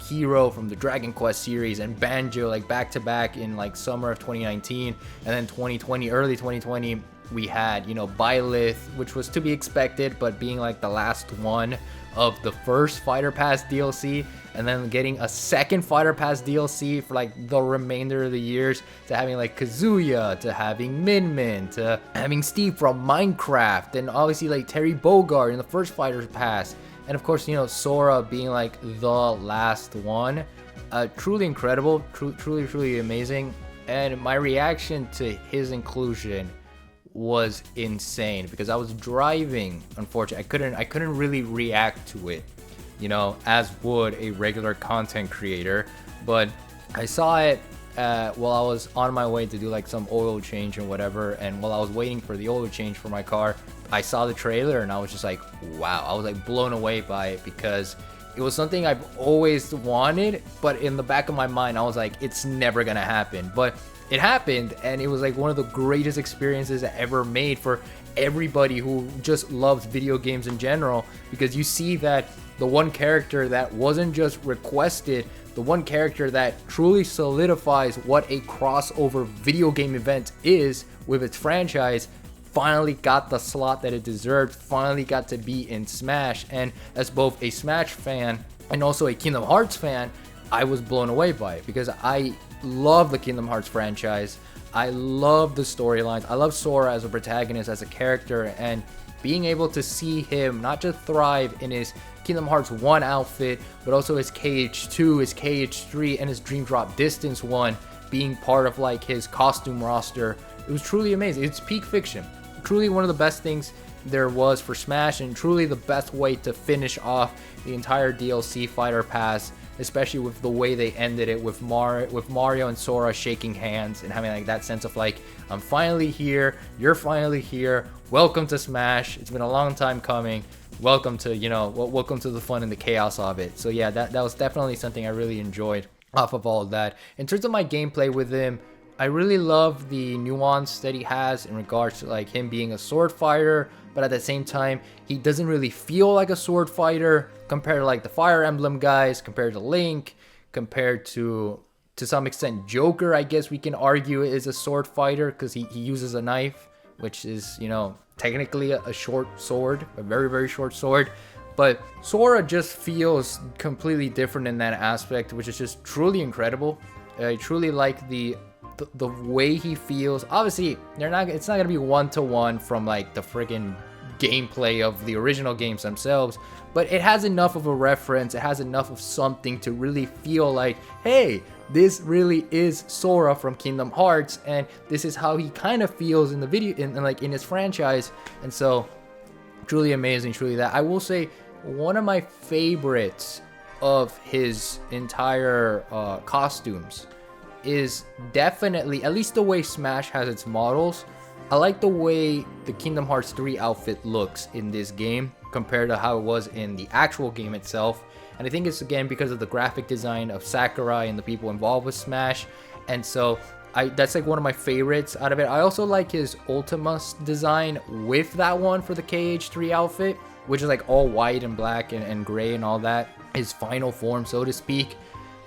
Hero from the Dragon Quest series, and Banjo back to back in summer of 2019, and then 2020, early 2020, we had Byleth, which was to be expected, but being the last one of the first Fighter Pass DLC, and then getting a second Fighter Pass DLC for the remainder of the years, to having Kazuya, to having Min, to having Steve from Minecraft, and obviously Terry Bogard in the first Fighter Pass, and of course Sora being the last one. Truly incredible, truly amazing. And my reaction to his inclusion was insane, because I was driving. Unfortunately, I couldn't really react to it, as would a regular content creator. But I saw it while I was on my way to do some oil change and whatever, and while I was waiting for the oil change for my car, I saw the trailer and I was just wow. I was blown away by it, because it was something I've always wanted, but in the back of my mind I was it's never gonna happen. But it happened, and it was one of the greatest experiences ever made for everybody who just loves video games in general, because you see that the one character that wasn't just requested, the one character that truly solidifies what a crossover video game event is with its franchise, finally got the slot that it deserved, finally got to be in Smash. And as both a Smash fan and also a Kingdom Hearts fan, I was blown away by it, because I love the Kingdom Hearts franchise. I love the storylines. I love Sora as a protagonist, as a character, and being able to see him not just thrive in his Kingdom Hearts 1 outfit, but also his KH2, his KH3, and his Dream Drop Distance 1 being part of his costume roster. It was truly amazing. It's peak fiction. Truly one of the best things there was for Smash, and truly the best way to finish off the entire DLC Fighter Pass, especially with the way they ended it with Mario and Sora shaking hands and having that sense of I'm finally here, you're finally here, welcome to Smash, it's been a long time coming, welcome to welcome to the fun and the chaos of it. So yeah, that was definitely something I really enjoyed off of all of that. In terms of my gameplay with him, I really love the nuance that he has in regards to like him being a sword fighter, but at the same time, he doesn't really feel like a sword fighter compared to like the Fire Emblem guys, compared to Link, compared to some extent Joker, I guess we can argue is a sword fighter because he uses a knife, which is, you know, technically a short sword, a very, very short sword. But Sora just feels completely different in that aspect, which is just truly incredible. I truly like the way he feels. Obviously, it's not gonna be one-to-one from like the friggin' gameplay of the original games themselves, but it has enough of a reference, it has enough of something to really feel like, hey, this really is Sora from Kingdom Hearts, and this is how he kind of feels in the video, in his franchise. And so truly amazing, truly that. I will say one of my favorites of his entire costumes is definitely, at least the way Smash has its models, I like the way the Kingdom Hearts 3 outfit looks in this game compared to how it was in the actual game itself. And I think it's again because of the graphic design of Sakurai and the people involved with Smash. And so that's like one of my favorites out of it. I also like his Ultima's design with that one for the KH3 outfit, which is like all white and black and gray and all that. His final form, so to speak.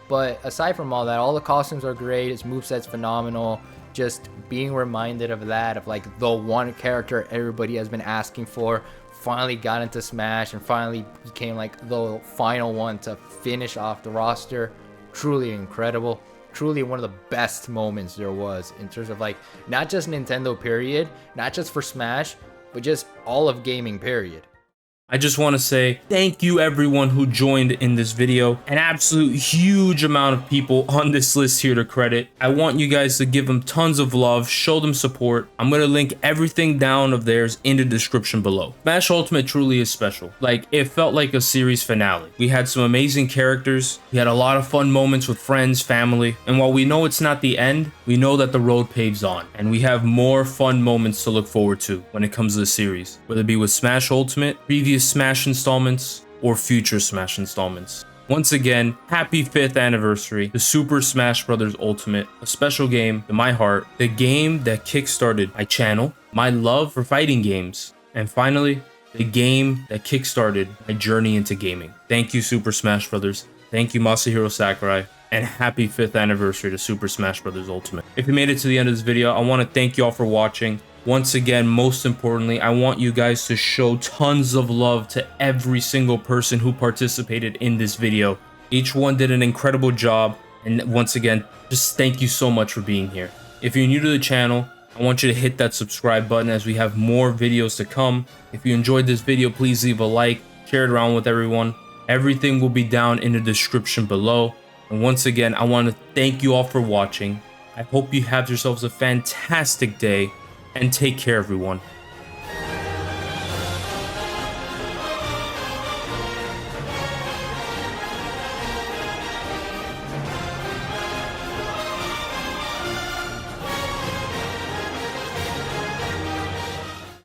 But aside from all that, all the costumes are great. His moveset's phenomenal. Just being reminded of that, of like the one character everybody has been asking for, finally got into Smash and finally became like the final one to finish off the roster. Truly incredible. Truly one of the best moments there was in terms of like not just Nintendo period, not just for Smash, but just all of gaming period. I just want to say thank you everyone who joined in this video. An absolute huge amount of people on this list here to credit. I want you guys to give them tons of love, show them support. I'm going to link everything down of theirs in the description below. Smash Ultimate truly is special. Like, it felt like a series finale. We had some amazing characters. We had a lot of fun moments with friends, family. And while we know it's not the end, we know that the road paves on. And we have more fun moments to look forward to when it comes to the series. Whether it be with Smash Ultimate, previous Smash installments, or future Smash installments. Once again, happy 5th anniversary to Super Smash Bros. Ultimate, a special game to my heart, the game that kickstarted my channel, my love for fighting games, and finally, the game that kickstarted my journey into gaming. Thank you, Super Smash Bros. Thank you, Masahiro Sakurai, and happy 5th anniversary to Super Smash Bros. Ultimate. If you made it to the end of this video, I want to thank you all for watching. Once again, most importantly, I want you guys to show tons of love to every single person who participated in this video. Each one did an incredible job, and once again, just thank you so much for being here. If you're new to the channel, I want you to hit that subscribe button as we have more videos to come. If you enjoyed this video, please leave a like, share it around with everyone. Everything will be down in the description below. And once again, I want to thank you all for watching. I hope you have yourselves a fantastic day. And take care, everyone.